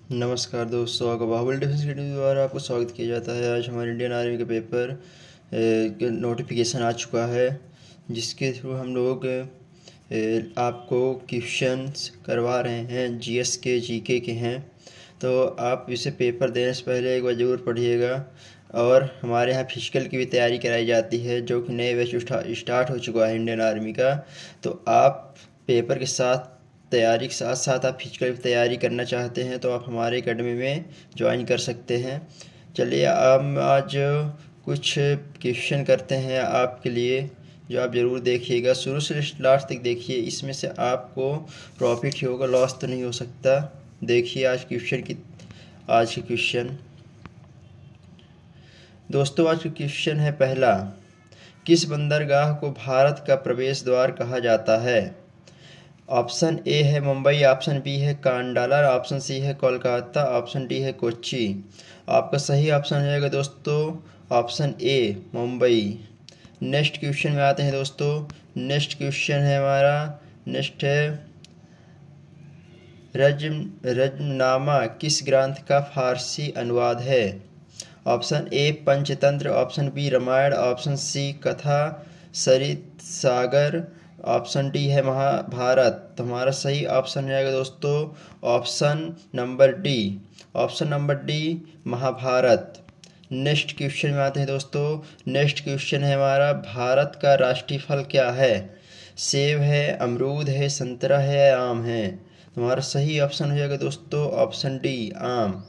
नमस्कार दोस्तों, आपका बाहुबली डिफेंस अकेडमी द्वारा आपको स्वागत किया जाता है। आज हमारे इंडियन आर्मी के पेपर के नोटिफिकेशन आ चुका है, जिसके थ्रू हम लोग आपको क्वेश्चंस करवा रहे हैं। जीएस के जीके के हैं, तो आप इसे पेपर देने से पहले एक बार ज़रूर पढ़िएगा। और हमारे यहाँ फिजिकल की भी तैयारी कराई जाती है, जो कि नए बैच स्टार्ट हो चुका है इंडियन आर्मी का। तो आप पेपर के साथ तैयारी के साथ साथ आप फिजिकल की तैयारी करना चाहते हैं तो आप हमारे एकेडमी में ज्वाइन कर सकते हैं। चलिए, हम आज कुछ क्वेश्चन करते हैं आपके लिए, जो आप ज़रूर देखिएगा। शुरू से लास्ट तक देखिए, इसमें से आपको प्रॉफिट ही होगा, लॉस तो नहीं हो सकता। देखिए आज के क्वेश्चन दोस्तों। आज का क्वेश्चन है पहला, किस बंदरगाह को भारत का प्रवेश द्वार कहा जाता है? ऑप्शन ए है मुंबई, ऑप्शन बी है कांडाला, ऑप्शन सी है कोलकाता, ऑप्शन डी है कोच्चि। आपका सही ऑप्शन हो जाएगा दोस्तों option A Mumbai. Next question में आते हैं दोस्तों। नेक्स्ट क्वेश्चन है हमारा, नेक्स्ट है रज्मनामा किस ग्रंथ का फारसी अनुवाद है? Option A Panchatantra, option B Ramayana, option C Katha Sarit Sagar, option D है महाभारत। तो हमारा सही ऑप्शन हो जाएगा दोस्तों option number D. Option number D Mahabharata. Next question में आते हैं दोस्तों। नेक्स्ट क्वेश्चन है हमारा, भारत का राष्ट्रीय फल क्या है? सेब है, अमरूद है, संतरा है, आम है। हमारा सही ऑप्शन हो जाएगा दोस्तों ऑप्शन डी आम।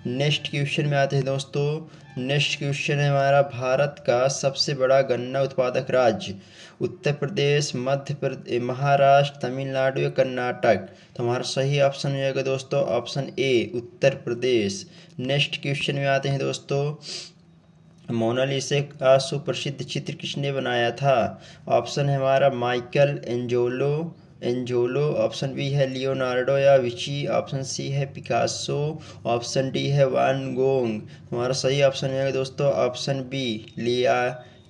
नेक्स्ट क्वेश्चन में आते हैं दोस्तों। नेक्स्ट क्वेश्चन है हमारा, भारत का सबसे बड़ा गन्ना उत्पादक राज्य? उत्तर प्रदेश, मध्य प्रदेश, महाराष्ट्र, तमिलनाडु या कर्नाटक। तो हमारा सही ऑप्शन हो जाएगा दोस्तों option A Uttar Pradesh. Next question में आते हैं दोस्तों। मोनालिसा का सुप्रसिद्ध चित्र किसने बनाया था? ऑप्शन है हमारा माइकल एंजोलो, ऑप्शन बी है लियोनार्डो या विची, ऑप्शन सी है पिकासो, ऑप्शन डी है वान गोंग। हमारा सही ऑप्शन है दोस्तों option B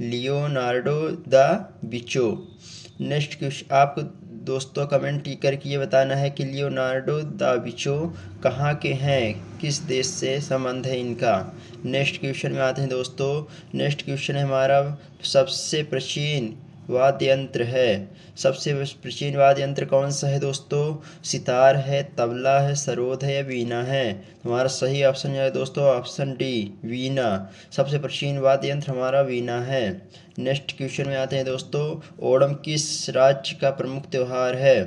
Leonardo da विचो। Next question आपको दोस्तों कमेंट करके ये बताना है कि लियोनार्डो दा विचो कहाँ के हैं, किस देश से संबंध है इनका। नेक्स्ट क्वेश्चन में आते हैं दोस्तों। नेक्स्ट क्वेश्चन है हमारा, सबसे प्राचीन वाद्य यंत्र है? सबसे प्राचीन वाद्य यंत्र कौन सा है दोस्तों? सितार है, तबला है, सरोद है या वीणा है? हमारा सही ऑप्शन है दोस्तों ऑप्शन डी वीणा। सबसे प्राचीन वाद्य यंत्र हमारा वीणा है। नेक्स्ट क्वेश्चन में आते हैं दोस्तों। ओणम किस राज्य का प्रमुख त्यौहार है?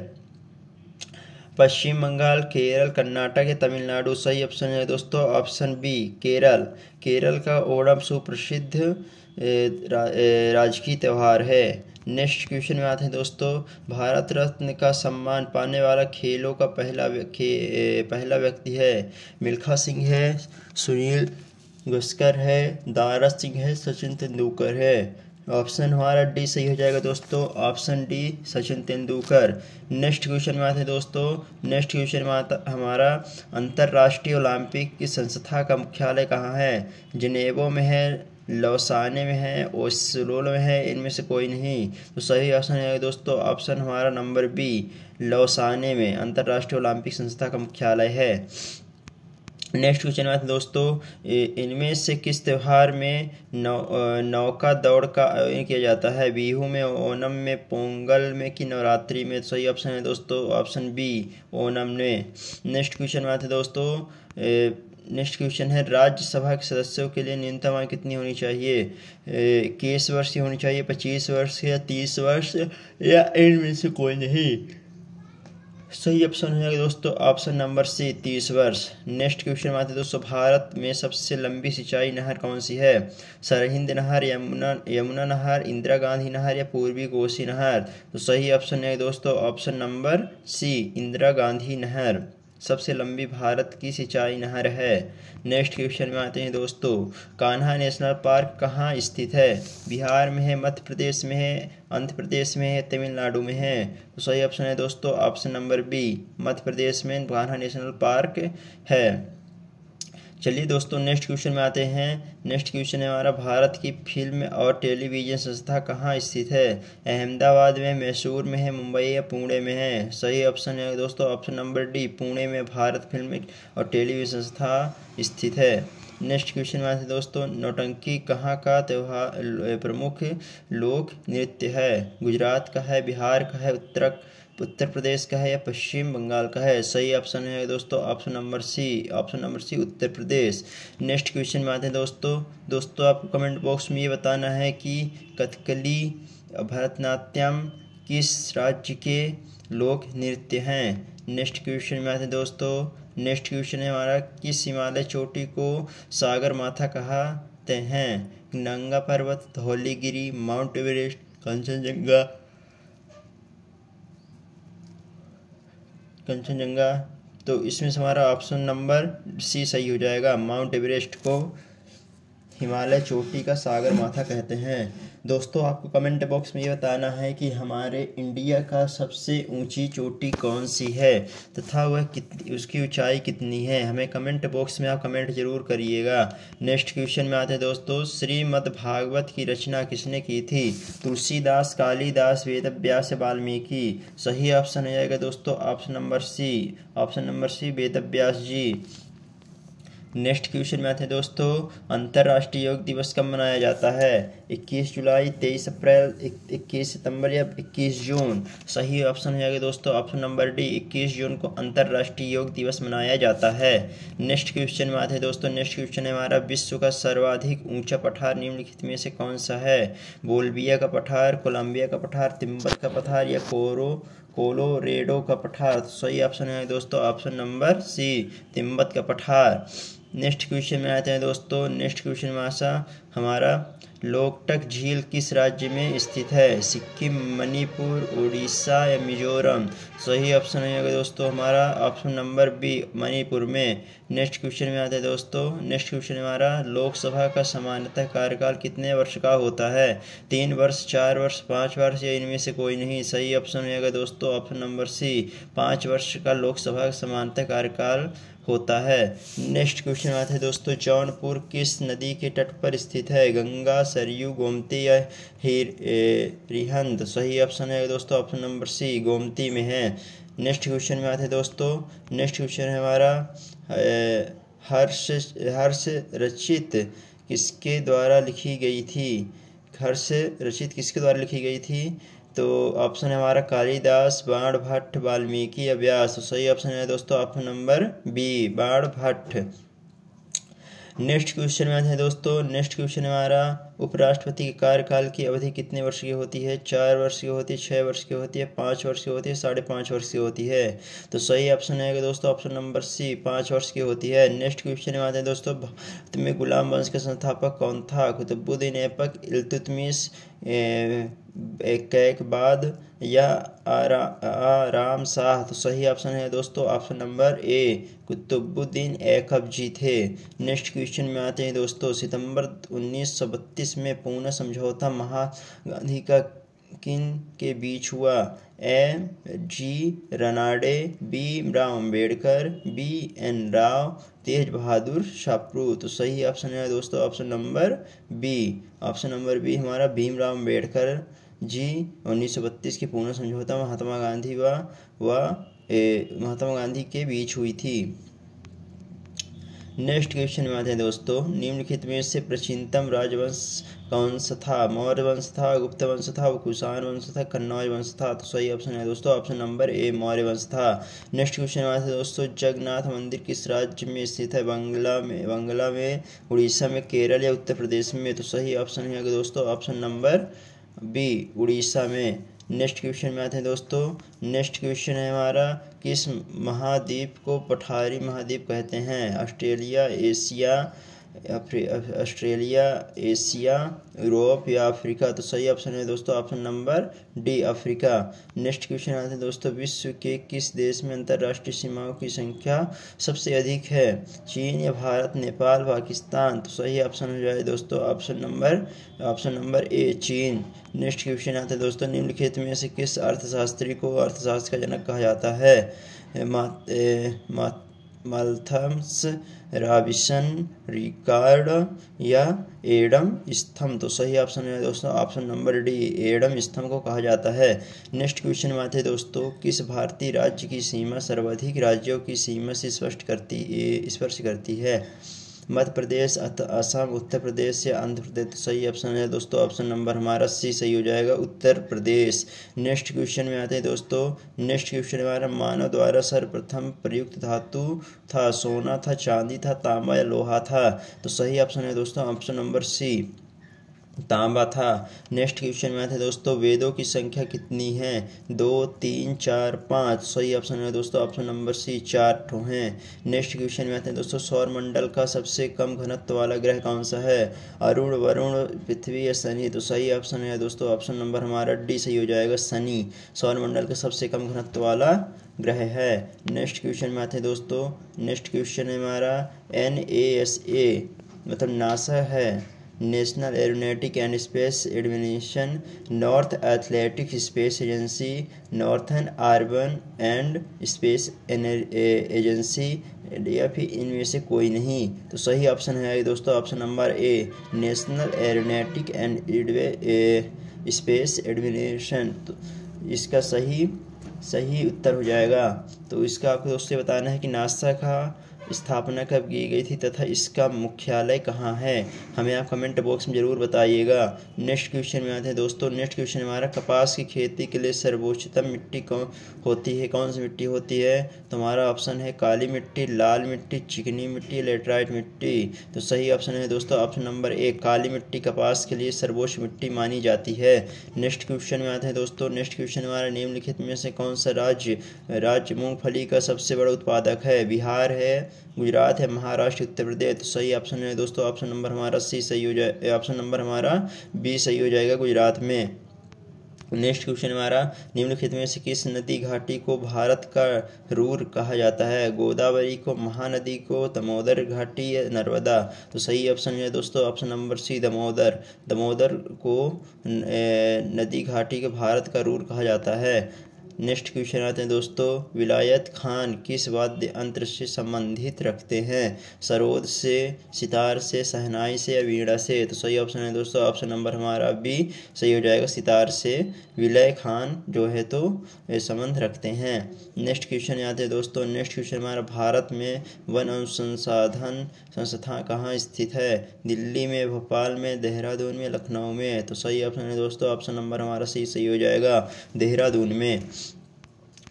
पश्चिम बंगाल, केरल, कर्नाटक या तमिलनाडु। सही ऑप्शन है दोस्तों ऑप्शन बी केरल। केरल का ओणम सुप्रसिद्ध राजकीय त्यौहार है। नेक्स्ट क्वेश्चन में आते हैं दोस्तों। भारत रत्न का सम्मान पाने वाला खेलों का पहला व्यक्ति है? मिल्खा सिंह है, सुनील गावस्कर है, दारा सिंह है, सचिन तेंदुलकर है। ऑप्शन हमारा डी सही हो जाएगा दोस्तों option D Sachin Tendulkar. Next question में आते हैं दोस्तों। नेक्स्ट क्वेश्चन में आता हमारा, अंतर्राष्ट्रीय ओलंपिक की संस्था का मुख्यालय कहाँ है? जिनेवा में है, लौसाने में है, ओस्लो में है, इनमें से कोई नहीं। तो सही ऑप्शन है दोस्तों ऑप्शन हमारा नंबर बी लौसाने में अंतर्राष्ट्रीय ओलंपिक संस्था का मुख्यालय है। नेक्स्ट क्वेश्चन में दोस्तों, इनमें से किस त्यौहार में नौका दौड़ का आयोजन किया जाता है? बिहू में, ओणम में, पोंगल में कि नवरात्रि में? सही ऑप्शन है दोस्तों ऑप्शन बी ओणम में। नेक्स्ट क्वेश्चन में आते दोस्तों। नेक्स्ट क्वेश्चन है, राज्यसभा के सदस्यों के लिए न्यूनतम आयु कितनी होनी चाहिए? 21 वर्ष की होनी चाहिए, 25 वर्ष या 30 वर्ष या इनमें से कोई नहीं। सही ऑप्शन हो जाएगा दोस्तों ऑप्शन नंबर सी 30 वर्ष। नेक्स्ट क्वेश्चन में आते हैं दोस्तों। भारत में सबसे लंबी सिंचाई नहर कौन सी है? सरहिंद नहर, यमुना नहर, इंदिरा गांधी नहर या पूर्वी कोसी नहर? तो सही ऑप्शन है दोस्तों option number C Indira Gandhi नहर सबसे लंबी भारत की सिंचाई नहर है। नेक्स्ट क्वेश्चन में आते हैं दोस्तों। कान्हा नेशनल पार्क कहाँ स्थित है? बिहार में है, मध्य प्रदेश में है, आंध्र प्रदेश में है, तमिलनाडु में है? तो सही ऑप्शन है दोस्तों option number B Madhya Pradesh में कान्हा नेशनल पार्क है। चलिए दोस्तों नेक्स्ट क्वेश्चन में आते हैं। नेक्स्ट क्वेश्चन है हमारा, भारत की फिल्म और टेलीविज़न संस्था कहाँ स्थित है? अहमदाबाद में, मैसूर में है, मुंबई या पुणे में है? सही ऑप्शन है दोस्तों ऑप्शन नंबर डी, पुणे में भारत फिल्म और टेलीविज़न संस्था स्थित है। नेक्स्ट क्वेश्चन में आते हैं दोस्तों, नौटंकी कहाँ का त्योहार प्रमुख लोक नृत्य है? गुजरात का है, बिहार का है, उत्तर प्रदेश का है या पश्चिम बंगाल का है? सही ऑप्शन है दोस्तों ऑप्शन नंबर सी उत्तर प्रदेश। नेक्स्ट क्वेश्चन में आते हैं दोस्तों आपको कमेंट बॉक्स में ये बताना है कि कथकली भरतनाट्यम किस राज्य के लोक नृत्य हैं? नेक्स्ट क्वेश्चन में आते हैं दोस्तों, नेक्स्ट क्वेश्चन है हमारा, किस हिमालय चोटी को सागर माथा कहते हैं? नंगा पर्वत, धौलीगिरी, माउंट एवरेस्ट, कंचनजंगा। तो इसमें से हमारा ऑप्शन नंबर सी सही हो जाएगा। माउंट एवरेस्ट को हिमालय चोटी का सागर माथा कहते हैं। दोस्तों आपको कमेंट बॉक्स में ये बताना है कि हमारे इंडिया का सबसे ऊंची चोटी कौन सी है तथा वह उसकी ऊंचाई कितनी है। हमें कमेंट बॉक्स में आप कमेंट जरूर करिएगा। नेक्स्ट क्वेश्चन में आते हैं दोस्तों, श्रीमद् भागवत की रचना किसने की थी? तुलसीदास, कालिदास, वेदव्यास या वाल्मीकि? सही ऑप्शन हो जाएगा दोस्तों ऑप्शन नंबर सी वेदव्यास जी। नेक्स्ट क्वेश्चन में आते हैं दोस्तों, अंतर्राष्ट्रीय योग दिवस कब मनाया जाता है? 21 जुलाई, 23 अप्रैल, 21 सितंबर या 21 जून? सही ऑप्शन हो जाएगा दोस्तों ऑप्शन नंबर डी, 21 जून को अंतर्राष्ट्रीय योग दिवस मनाया जाता है। नेक्स्ट क्वेश्चन में आते हैं दोस्तों, नेक्स्ट क्वेश्चन है हमारा, विश्व का सर्वाधिक ऊंचा पठार निम्नलिखित में से कौन सा है? बोल्विया का पठार, कोलंबिया का पठार, तिब्बत का पठार या कोलोरेडो का पठार? तो सही ऑप्शन है दोस्तों ऑप्शन नंबर सी, तिब्बत का पठार। नेक्स्ट क्वेश्चन में आते हैं दोस्तों, नेक्स्ट क्वेश्चन में आशा हमारा, लोकटक झील किस राज्य में स्थित है? सिक्किम, मणिपुर, उड़ीसा या मिजोरम? सही ऑप्शन है दोस्तों हमारा ऑप्शन नंबर बी, मणिपुर में। नेक्स्ट क्वेश्चन में आते हैं दोस्तों, नेक्स्ट क्वेश्चन हमारा, लोकसभा का सामान्यतः कार्यकाल कितने वर्ष का होता है? 3 वर्ष, 4 वर्ष, 5 वर्ष या इनमें से कोई नहीं? सही ऑप्शन रहेगा दोस्तों ऑप्शन नंबर सी, 5 वर्ष का लोकसभा का सामान्यतः कार्यकाल होता है। नेक्स्ट क्वेश्चन आता है दोस्तों, जौनपुर किस नदी के तट पर स्थित है? गंगा, सरयू, गोमती या रिहंद? सही ऑप्शन है दोस्तों ऑप्शन नंबर सी, गोमती में है। नेक्स्ट क्वेश्चन में आते हैं दोस्तों, नेक्स्ट क्वेश्चन है हमारा, हर्ष रचित किसके द्वारा लिखी गई थी? हर्ष रचित किसके द्वारा लिखी गई थी? तो ऑप्शन है हमारा कालिदास, बाणभट्ट, वाल्मीकि या व्यास? तो सही ऑप्शन है दोस्तों option number B, Banabhatta. Next question में आते हैं दोस्तों, नेक्स्ट क्वेश्चन हमारा, उपराष्ट्रपति के कार्यकाल की अवधि कितने वर्ष की होती है? 4 वर्ष की होती है, 6 वर्ष की होती है, 5 वर्ष की होती है, 5.5 वर्ष की होती है? तो सही ऑप्शन है दोस्तों ऑप्शन नंबर सी, 5 वर्ष की होती है। नेक्स्ट क्वेश्चन में आते हैं दोस्तों, भारत में गुलाम वंश का संस्थापक कौन था? कुतुबुद्दीन ऐबक, इल्तुतमिश, कैकबाद या आराम शाह? तो सही ऑप्शन है दोस्तों option number A, Qutbuddin Aibak ji थे। नेक्स्ट क्वेश्चन में आते हैं दोस्तों, सितंबर 1932 में पूना समझौता महात्मा गांधी का किन के बीच हुआ? G Ranade, B Rao Ambedkar, B N Rao, Tej Bahadur Shastri? तो सही ऑप्शन है दोस्तों option number B, option number B हमारा भीमराव अम्बेडकर जी 1932 की पूना समझौता महात्मा गांधी के बीच हुई थी। नेक्स्ट क्वेश्चन में आते हैं दोस्तों, निम्नलिखित में से प्राचीनतम राजवंश कौन सा था? मौर्य वंश था, गुप्त वंश था, कुषाण वंश था, कन्नौज वंश था? तो सही ऑप्शन है दोस्तों ऑप्शन नंबर ए, मौर्य वंश था। नेक्स्ट क्वेश्चन में आते हैं दोस्तों, जगन्नाथ मंदिर किस राज्य में स्थित है? बंगला में, उड़ीसा में, केरल या उत्तर प्रदेश में? तो सही ऑप्शन है दोस्तों ऑप्शन नंबर बी, उड़ीसा में। नेक्स्ट क्वेश्चन में आते हैं दोस्तों, नेक्स्ट क्वेश्चन है हमारा, किस महाद्वीप को पठारी महाद्वीप कहते हैं? ऑस्ट्रेलिया, एशिया, यूरोप या अफ्रीका? तो सही ऑप्शन है दोस्तों option number D, Africa. Next question आते हैं दोस्तों, विश्व के किस देश में अंतर्राष्ट्रीय सीमाओं की संख्या सबसे अधिक है? चीन या भारत, नेपाल, पाकिस्तान? तो सही ऑप्शन हो जाए दोस्तों ऑप्शन नंबर ए, चीन। नेक्स्ट क्वेश्चन आते हैं दोस्तों, निम्नलिखित में से किस अर्थशास्त्री को अर्थशास्त्र का जनक कहा जाता है? माल्थम्स, रॉबिन्सन, रिकार्ड या एडम स्तंभ। तो सही ऑप्शन है दोस्तों ऑप्शन नंबर डी, एडम स्तंभ को कहा जाता है। नेक्स्ट क्वेश्चन में आते हैं दोस्तों, किस भारतीय राज्य की सीमा सर्वाधिक राज्यों की सीमा से स्पर्श करती है? मध्य प्रदेश, असम, उत्तर प्रदेश या आंध्र प्रदेश? तो सही ऑप्शन है दोस्तों ऑप्शन नंबर हमारा सी सही हो जाएगा, उत्तर प्रदेश। नेक्स्ट क्वेश्चन में आते हैं दोस्तों, नेक्स्ट क्वेश्चन हमारा, मानव द्वारा सर्वप्रथम प्रयुक्त धातु था? सोना था, चांदी था, तांबा या लोहा था? तो सही ऑप्शन है दोस्तों ऑप्शन नंबर सी, तांबा था। नेक्स्ट क्वेश्चन में आते हैं दोस्तों, वेदों की संख्या कितनी है? 2, 3, 4, 5? सही ऑप्शन है दोस्तों ऑप्शन नंबर सी, 4 ठो हैं। नेक्स्ट क्वेश्चन में आते हैं दोस्तों, सौर मंडल का सबसे कम घनत्व वाला ग्रह कौन सा है? अरुण, वरुण, पृथ्वी या शनि? तो सही ऑप्शन है दोस्तों ऑप्शन नंबर हमारा डी सही हो जाएगा, शनि सौर मंडल का सबसे कम घनत्व वाला ग्रह है। नेक्स्ट क्वेश्चन में आते हैं दोस्तों, नेक्स्ट क्वेश्चन है हमारा, NASA मतलब नासा है, national aeronautic and space administration, north athletic space agency, northern urban and space agency या फिर इनमें से कोई नहीं? तो सही ऑप्शन है दोस्तों option number A, national aeronautic and space administration. तो इसका सही उत्तर हो जाएगा। तो इसका आपको दोस्तों बताना है कि नासा का स्थापना कब की गई थी तथा इसका मुख्यालय कहाँ है? हमें आप कमेंट बॉक्स में ज़रूर बताइएगा। नेक्स्ट क्वेश्चन में आते हैं दोस्तों, नेक्स्ट क्वेश्चन हमारा, कपास की खेती के लिए सर्वोत्तम मिट्टी कौन सी मिट्टी होती है? तो हमारा ऑप्शन है काली मिट्टी, लाल मिट्टी, चिकनी मिट्टी, लेटराइट मिट्टी? तो सही ऑप्शन है दोस्तों ऑप्शन नंबर ए, काली मिट्टी कपास के लिए सर्वोच्च मिट्टी मानी जाती है। नेक्स्ट क्वेश्चन में आते हैं दोस्तों, नेक्स्ट क्वेश्चन हमारा, निम्नलिखित में से कौन सा राज्य मूंगफली का सबसे बड़ा उत्पादक है? बिहार है, गुजरात है, महाराष्ट्र, उत्तर प्रदेश? तो सही ऑप्शन है दोस्तों ऑप्शन नंबर हमारा सी सही हो जाए, ऑप्शन नंबर हमारा बी सही हो जाएगा, गुजरात में। नेक्स्ट क्वेश्चन हमारा, निम्नलिखित में से किस नदी घाटी को भारत का रूर कहा जाता है? गोदावरी को, महानदी को, दामोदर घाटी या नर्मदा? तो सही ऑप्शन है दोस्तों ऑप्शन नंबर सी, दामोदर को नदी घाटी के भारत का रूर कहा जाता है। नेक्स्ट क्वेश्चन आते हैं दोस्तों, विलायत खान किस वाद्य यंत्र से संबंधित रखते हैं? सरोद से, सितार से, शहनाई से या वीणा से? तो सही ऑप्शन है दोस्तों ऑप्शन नंबर हमारा बी सही हो जाएगा, सितार से विलय खान जो है तो संबंध रखते हैं। नेक्स्ट क्वेश्चन आते हैं दोस्तों, नेक्स्ट क्वेश्चन हमारा, भारत में वन अनुसंधान संस्थान कहाँ स्थित है? दिल्ली में, भोपाल में, देहरादून में, लखनऊ में? तो सही ऑप्शन है दोस्तों ऑप्शन नंबर हमारा सी सही हो जाएगा, देहरादून में।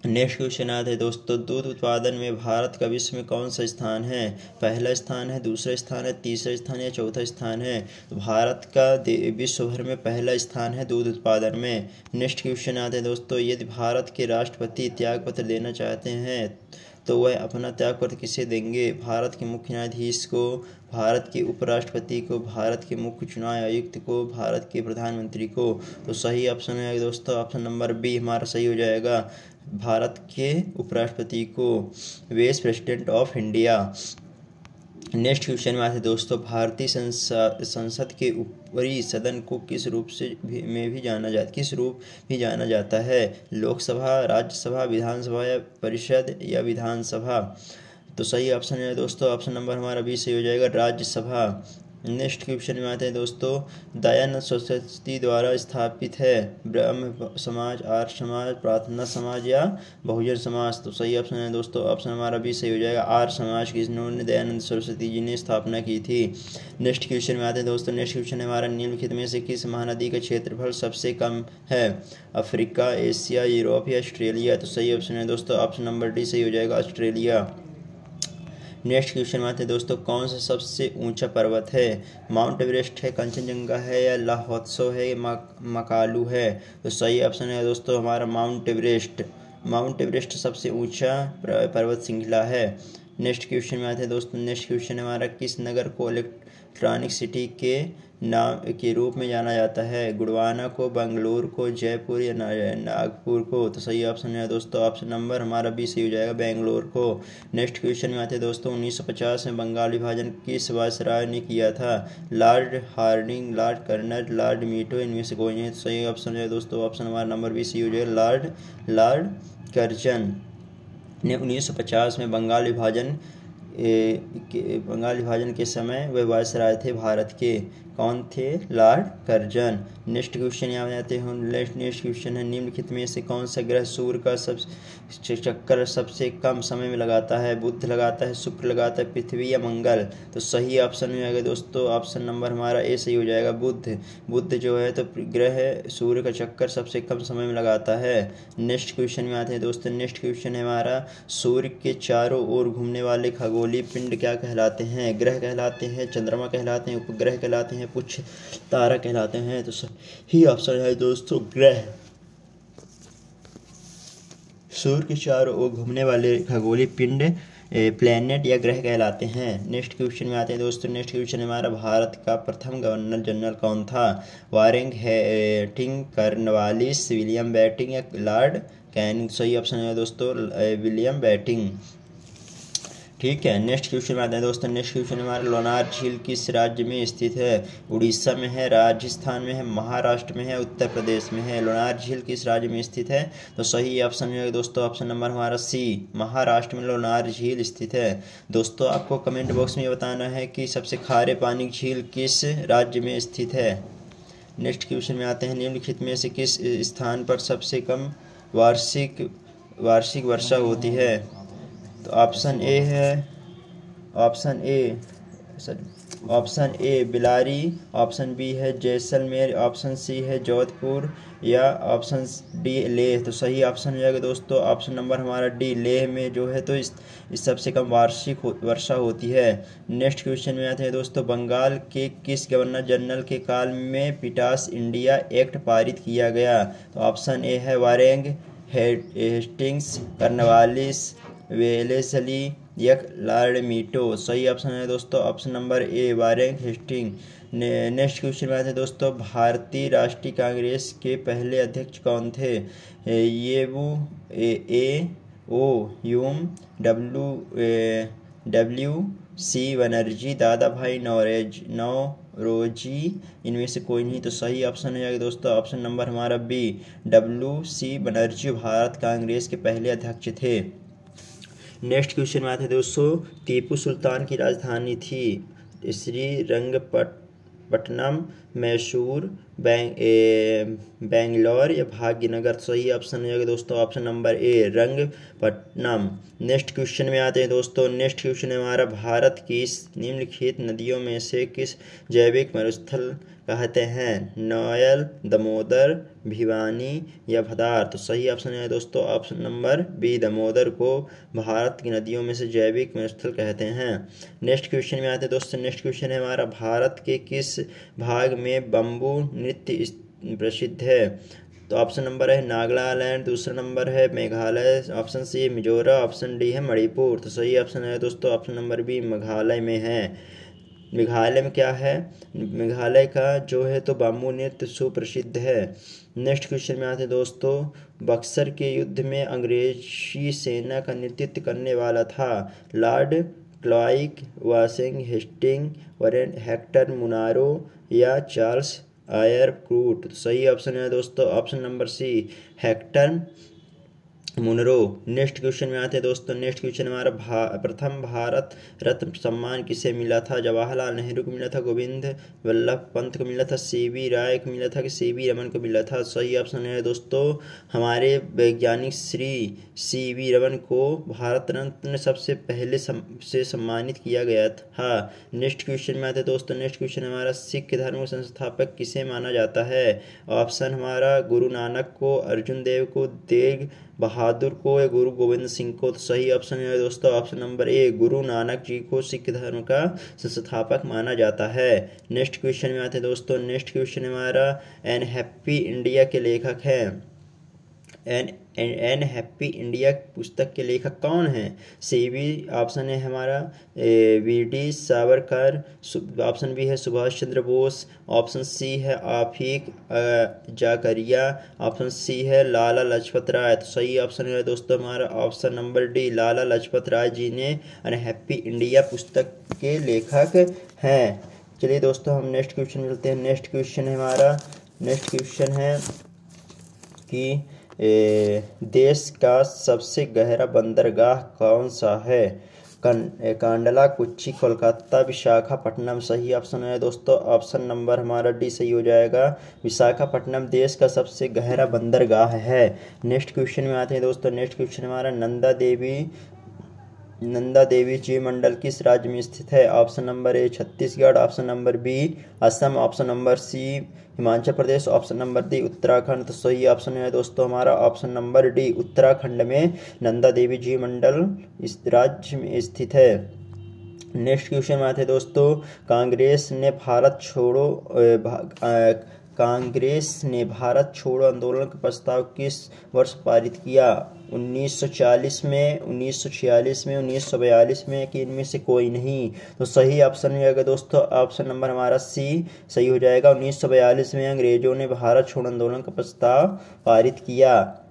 नेक्स्ट क्वेश्चन आता है दोस्तों, दूध उत्पादन में भारत का विश्व में कौन सा स्थान है? पहला स्थान है, दूसरा स्थान है, तीसरा स्थान या चौथा स्थान है? तो भारत का विश्व भर में पहला स्थान है दूध उत्पादन में। नेक्स्ट क्वेश्चन आते हैं दोस्तों, यदि भारत के राष्ट्रपति त्यागपत्र देना चाहते हैं तो वह अपना त्यागपत्र किसे देंगे? भारत के मुख्य न्यायाधीश को, भारत के उपराष्ट्रपति को, भारत के मुख्य चुनाव आयुक्त को, भारत के प्रधानमंत्री को? तो सही ऑप्शन है दोस्तों ऑप्शन नंबर बी हमारा सही हो जाएगा, भारत के उपराष्ट्रपति को, vice president of India. Next question में आते हैं दोस्तों, भारतीय संसद के ऊपरी सदन को किस रूप भी जाना जाता है? लोकसभा, राज्यसभा, विधानसभा या परिषद या विधानसभा? तो सही ऑप्शन है दोस्तों ऑप्शन नंबर हमारा बी सही हो जाएगा, राज्यसभा। नेक्स्ट क्वेश्चन में आते हैं दोस्तों, दयानंद सरस्वती द्वारा स्थापित है ब्रह्म समाज, आर्य समाज, प्रार्थना समाज या बहुजन समाज? तो सही ऑप्शन है दोस्तों ऑप्शन हमारा भी सही हो जाएगा, आर्य समाज की इन्होंने दयानंद सरस्वती जी ने स्थापना की थी। नेक्स्ट क्वेश्चन में आते हैं दोस्तों, नेक्स्ट क्वेश्चन है हमारा, निम्नलिखित में से किस महानदी का क्षेत्रफल सबसे कम है? अफ्रीका, एशिया, यूरोप या ऑस्ट्रेलिया? तो सही ऑप्शन है दोस्तों ऑप्शन नंबर डी सही हो जाएगा, ऑस्ट्रेलिया। नेक्स्ट क्वेश्चन में आते हैं दोस्तों, कौन सा सबसे ऊंचा पर्वत है? माउंट एवरेस्ट है, कंचनजंगा है या लाहौत्सव है, मकालू है? तो सही ऑप्शन है दोस्तों हमारा माउंट एवरेस्ट सबसे ऊंचा पर्वत श्रृंखला है। नेक्स्ट क्वेश्चन में आते हैं दोस्तों, नेक्स्ट क्वेश्चन हमारा, किस नगर को इलेक्ट्रॉनिक सिटी के नाम के रूप में जाना जाता है? गुड़गाना को, बेंगलुरु को, जयपुर या नागपुर को? तो सही ऑप्शन है दोस्तों ऑप्शन नंबर हमारा बी सही हो जाएगा, बेंगलुरु को। नेक्स्ट क्वेश्चन में आते हैं दोस्तों, 1950 में बंगाल विभाजन किस वायसराय ने किया था? Lord Hardinge, lord Curzon, lord Minto? इनमें से कोई नहीं। तो सही ऑप्शन है दोस्तों ऑप्शन हमारा नंबर बी सही हो जाएगा, लॉर्ड कर्जन ने 1950 में बंगाल विभाजन बंगाल विभाजन के समय वे वायसराय थे भारत के। कौन थे? Lord Curzon. नेक्स्ट क्वेश्चन यहाँ जाते हैं। नेक्स्ट क्वेश्चन है, निम्नलिखित में से कौन सा ग्रह सूर्य का चक्कर सबसे कम समय में लगाता है? बुध लगाता है, शुक्र लगाता है, पृथ्वी या मंगल? तो सही ऑप्शन में आएगा दोस्तों, ऑप्शन नंबर हमारा ए सही हो जाएगा, बुध। बुध जो है तो ग्रह सूर्य का चक्कर सबसे कम समय में लगाता है। नेक्स्ट क्वेश्चन में आते हैं दोस्तों। नेक्स्ट क्वेश्चन है हमारा, सूर्य के चारों ओर घूमने वाले खगोलीय पिंड क्या कहलाते हैं? ग्रह कहलाते हैं, चंद्रमा कहलाते हैं, उपग्रह कहलाते हैं, कुछ तारा कहलाते हैं? तो सही ऑप्शन है दोस्तों ग्रह। सूर्य के चारों ओर घूमने वाले खगोलीय पिंड प्लैनेट या ग्रह कहलाते हैं। नेक्स्ट क्वेश्चन में आते हैं दोस्तों। नेक्स्ट क्वेश्चन हमारा, भारत का प्रथम गवर्नर जनरल कौन था? Warren Hasting, Cornwallis, William Bentinck या लॉर्ड कैनिंग? सही ऑप्शन है दोस्तों विलियम बेंटिंक। ठीक है, नेक्स्ट क्वेश्चन में आते हैं दोस्तों। नेक्स्ट क्वेश्चन हमारा, लोनार झील किस राज्य में स्थित है? उड़ीसा में है, राजस्थान में है, महाराष्ट्र में है, उत्तर प्रदेश में है? लोनार झील किस राज्य में स्थित है? तो सही ऑप्शन है दोस्तों ऑप्शन नंबर हमारा सी, महाराष्ट्र में लोनार झील स्थित है। दोस्तों आपको कमेंट बॉक्स में ये बताना है कि सबसे खारे पानी झील किस राज्य में स्थित है। नेक्स्ट क्वेश्चन में आते हैं, निम्नलिखित में से किस स्थान पर सबसे कम वार्षिक वर्षा होती है? तो ऑप्शन ए है, option A Bilari, option B है जैसलमेर, ऑप्शन सी है जोधपुर या ऑप्शन डी लेह? तो सही ऑप्शन हो जाएगा दोस्तों ऑप्शन नंबर हमारा डी, लेह में जो है तो इस सबसे कम वार्षिक वर्षा होती है। नेक्स्ट क्वेश्चन में आते हैं दोस्तों, बंगाल के किस गवर्नर जनरल के काल में पिटास इंडिया एक्ट पारित किया गया? तो ऑप्शन ए है वारेंग हेस्टिंग्स, कॉर्नवालिस, वेलेस्ली या लॉर्ड मीटो? सही ऑप्शन है दोस्तों option number A, Warren Hastings. Next question में आते हैं दोस्तों, भारतीय राष्ट्रीय कांग्रेस के पहले अध्यक्ष कौन थे? ये वो ए ओ यूम, डब्ल्यू सी बनर्जी, दादा भाई नौरोजी? इनमें से कोई नहीं। तो सही ऑप्शन हो जाएगा दोस्तों ऑप्शन नंबर हमारा B, W C Banerjee Bharat Congress के पहले अध्यक्ष थे। नेक्स्ट क्वेश्चन में आते हैं दोस्तों, टीपू सुल्तान की राजधानी थी श्रीरंगपट्टनम, मैसूर, बेंगलोर या भाग्यनगर? सही ऑप्शन हो जाएगा दोस्तों option number A, Rangapattanam. Next question में आते हैं दोस्तों। नेक्स्ट क्वेश्चन है हमारा, भारत की निम्नलिखित नदियों में से किस जैविक मरुस्थल कहते हैं? नोयल, दामोदर, भिवानी या भदार? तो सही ऑप्शन है दोस्तों ऑप्शन नंबर बी, दामोदर को भारत की नदियों में से जैविक मरुस्थल कहते हैं। नेक्स्ट क्वेश्चन में आते हैं दोस्तों। नेक्स्ट क्वेश्चन है हमारा, भारत के किस भाग में बम्बू नृत्य प्रसिद्ध है? तो ऑप्शन नंबर है नागालैंड, दूसरा नंबर है Meghalaya, option C Mizoram, option D है मणिपुर? तो सही ऑप्शन है दोस्तों ऑप्शन नंबर बी, मेघालय में है। मेघालय में क्या है? मेघालय का जो है तो बाम्बू नृत्य सुप्रसिद्ध है। नेक्स्ट क्वेश्चन में आते हैं दोस्तों, बक्सर के युद्ध में अंग्रेजी सेना का नेतृत्व करने वाला था? Lord Clive, Warren Hastings, Hector Munro या चार्ल्स आयरक्रूट? सही ऑप्शन है दोस्तों option number C, Hector Munro. Next question में आते हैं दोस्तों। नेक्स्ट क्वेश्चन हमारा, प्रथम भारत रत्न सम्मान किसे मिला था? जवाहरलाल नेहरू को मिला था, गोविंद वल्लभ पंत को मिला था, सीवी राय को मिला था कि सीवी रमन को मिला था? सही ऑप्शन है दोस्तों हमारे वैज्ञानिक श्री सीवी रमन को भारत रत्न सबसे पहले से सम्मानित किया गया था। नेक्स्ट क्वेश्चन में आते हैं दोस्तों। नेक्स्ट क्वेश्चन हमारा, सिख धर्म के संस्थापक किसे माना जाता है? ऑप्शन हमारा गुरु नानक को, अर्जुन देव को, तेग बहादुर को या गुरु गोविंद सिंह को? तो सही ऑप्शन है दोस्तों ऑप्शन नंबर ए, गुरु नानक जी को सिख धर्म का संस्थापक माना जाता है। नेक्स्ट क्वेश्चन में आते हैं दोस्तों। नेक्स्ट क्वेश्चन हमारा, एन हैप्पी इंडिया के लेखक हैं? एन हैप्पी इंडिया पुस्तक के लेखक कौन हैं? सीवी ऑप्शन है हमारा वीडी सावरकर, ऑप्शन बी है सुभाष चंद्र बोस, ऑप्शन सी है आफिक जाकरिया, ऑप्शन सी है लाला लाजपत राय? तो सही ऑप्शन है दोस्तों हमारा option number D, Lala Lajpat Rai ji ने एन हैप्पी इंडिया पुस्तक के लेखक हैं। चलिए दोस्तों हम नेक्स्ट क्वेश्चन मिलते हैं। नेक्स्ट क्वेश्चन है हमारा, नेक्स्ट क्वेश्चन है कि देश का सबसे गहरा बंदरगाह कौन सा है? कांडला, कोच्चि, कोलकाता, विशाखापट्टनम। सही ऑप्शन है दोस्तों ऑप्शन नंबर हमारा डी सही हो जाएगा। विशाखापट्टनम देश का सबसे गहरा बंदरगाह है। नेक्स्ट क्वेश्चन में आते हैं दोस्तों। नेक्स्ट क्वेश्चन हमारा नंदा देवी जीव मंडल किस राज्य में स्थित है? Option number A Chhattisgarh, option number B Assam, option number C Himachal Pradesh, option number D Uttarakhand. तो सही ऑप्शन है दोस्तों हमारा ऑप्शन नंबर डी उत्तराखंड में नंदा देवी जीव मंडल इस राज्य में स्थित है। नेक्स्ट क्वेश्चन में आते हैं दोस्तों। कांग्रेस ने भारत छोड़ो आंदोलन का प्रस्ताव किस वर्ष पारित किया? 1940 में, 1946 में, 1942 में, कि इनमें से कोई नहीं? तो सही ऑप्शन हो जाएगा दोस्तों ऑप्शन नंबर हमारा सी सही हो जाएगा। 1942 में अंग्रेजों ने भारत छोड़ो आंदोलन का प्रस्ताव पारित किया।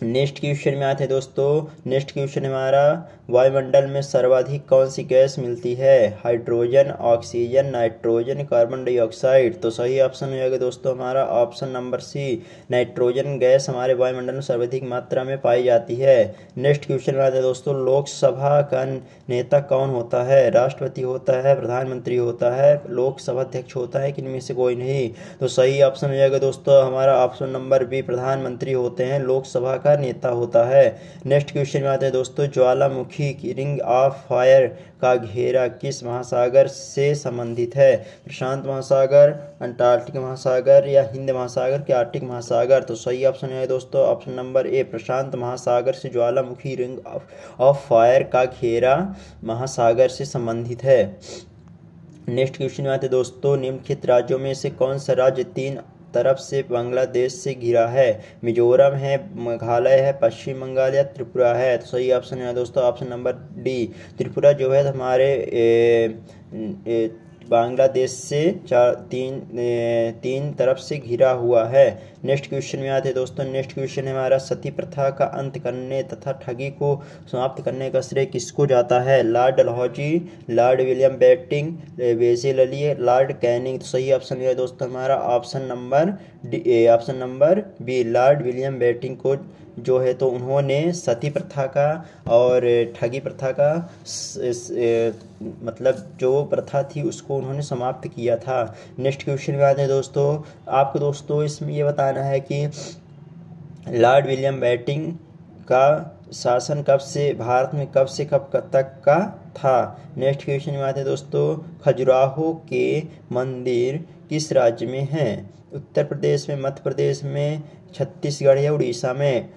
नेक्स्ट क्वेश्चन में आते हैं दोस्तों। नेक्स्ट क्वेश्चन हमारा वायुमंडल में सर्वाधिक कौन सी गैस मिलती है? Hydrogen, oxygen, nitrogen, carbon dioxide. तो सही ऑप्शन हो जाएगा दोस्तों हमारा option number C nitrogen gas हमारे वायुमंडल में सर्वाधिक मात्रा में पाई जाती है। नेक्स्ट क्वेश्चन में आते हैं दोस्तों। लोकसभा का नेता कौन होता है? राष्ट्रपति होता है, प्रधानमंत्री होता है, लोकसभा अध्यक्ष होता है, कि इनमें से कोई नहीं? तो सही ऑप्शन हो जाएगा दोस्तों हमारा ऑप्शन नंबर बी प्रधानमंत्री होते हैं, लोकसभा का नेता होता है। नेक्स्ट क्वेश्चन में आते हैं दोस्तों। ज्वालामुखी की रिंग ऑफ फायर का घेरा किस महासागर से संबंधित है? प्रशांत महासागर, अंटार्कटिक महासागर, या हिंद महासागर के आर्कटिक महासागर? तो सही ऑप्शन है दोस्तों ऑप्शन नंबर ए प्रशांत महासागर से ज्वालामुखी रिंग ऑफ फायर का घेरा महासागर से संबंधित है। नेक्स्ट क्वेश्चन में आते हैं दोस्तों। निम्नलिखित राज्यों में से कौन सा राज्य तीन तरफ से बांग्लादेश से घिरा है? मिजोरम है, मेघालय है, पश्चिम बंगाल या त्रिपुरा है? तो सही ऑप्शन है दोस्तों ऑप्शन नंबर डी त्रिपुरा जो है हमारे बांग्लादेश से तीन तरफ से घिरा हुआ है। नेक्स्ट क्वेश्चन में आते हैं दोस्तों। नेक्स्ट क्वेश्चन हमारा सती प्रथा का अंत करने तथा ठगी को समाप्त करने का श्रेय किसको जाता है? Lord Dalhousie, Lord William Bentinck, बेसिल अली, लॉर्ड कैनिंग। तो सही ऑप्शन है दोस्तों हमारा option number B Lord William Bentinck को जो है तो उन्होंने सती प्रथा का और ठगी प्रथा का मतलब जो प्रथा थी उसको उन्होंने समाप्त किया था। नेक्स्ट क्वेश्चन में आते हैं दोस्तों। आपको दोस्तों इसमें ये बताना है कि लॉर्ड विलियम बेंटिंक का शासन कब से भारत में कब से कब तक का था? नेक्स्ट क्वेश्चन में आते हैं दोस्तों। खजुराहो के मंदिर किस राज्य में हैं? उत्तर प्रदेश में, मध्य प्रदेश में, छत्तीसगढ़ या उड़ीसा में?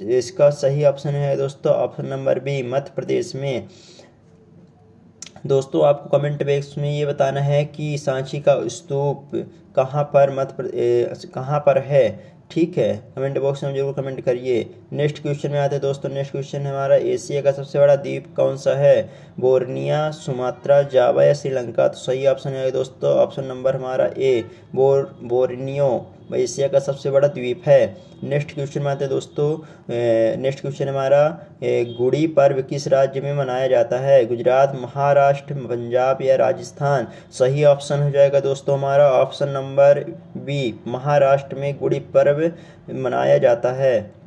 इसका सही ऑप्शन है दोस्तों option number B Madhya Pradesh में। दोस्तों आपको कमेंट बॉक्स में ये बताना है कि सांची का स्तूप कहाँ पर है, ठीक है? कमेंट बॉक्स में जरूर कमेंट करिए। नेक्स्ट क्वेश्चन में आते हैं दोस्तों। नेक्स्ट क्वेश्चन हमारा एशिया का सबसे बड़ा द्वीप कौन सा है? बोर्निया, सुमात्रा, जावा या श्रीलंका? तो सही ऑप्शन है दोस्तों ऑप्शन नंबर हमारा ए बोर्नियो एशिया का सबसे बड़ा द्वीप है। नेक्स्ट क्वेश्चन में आते हैं दोस्तों। नेक्स्ट क्वेश्चन हमारा गुड़ी पर्व किस राज्य में मनाया जाता है? गुजरात, महाराष्ट्र, पंजाब या राजस्थान? सही ऑप्शन हो जाएगा दोस्तों हमारा ऑप्शन नंबर बी महाराष्ट्र में गुड़ी पर्व मनाया जाता है।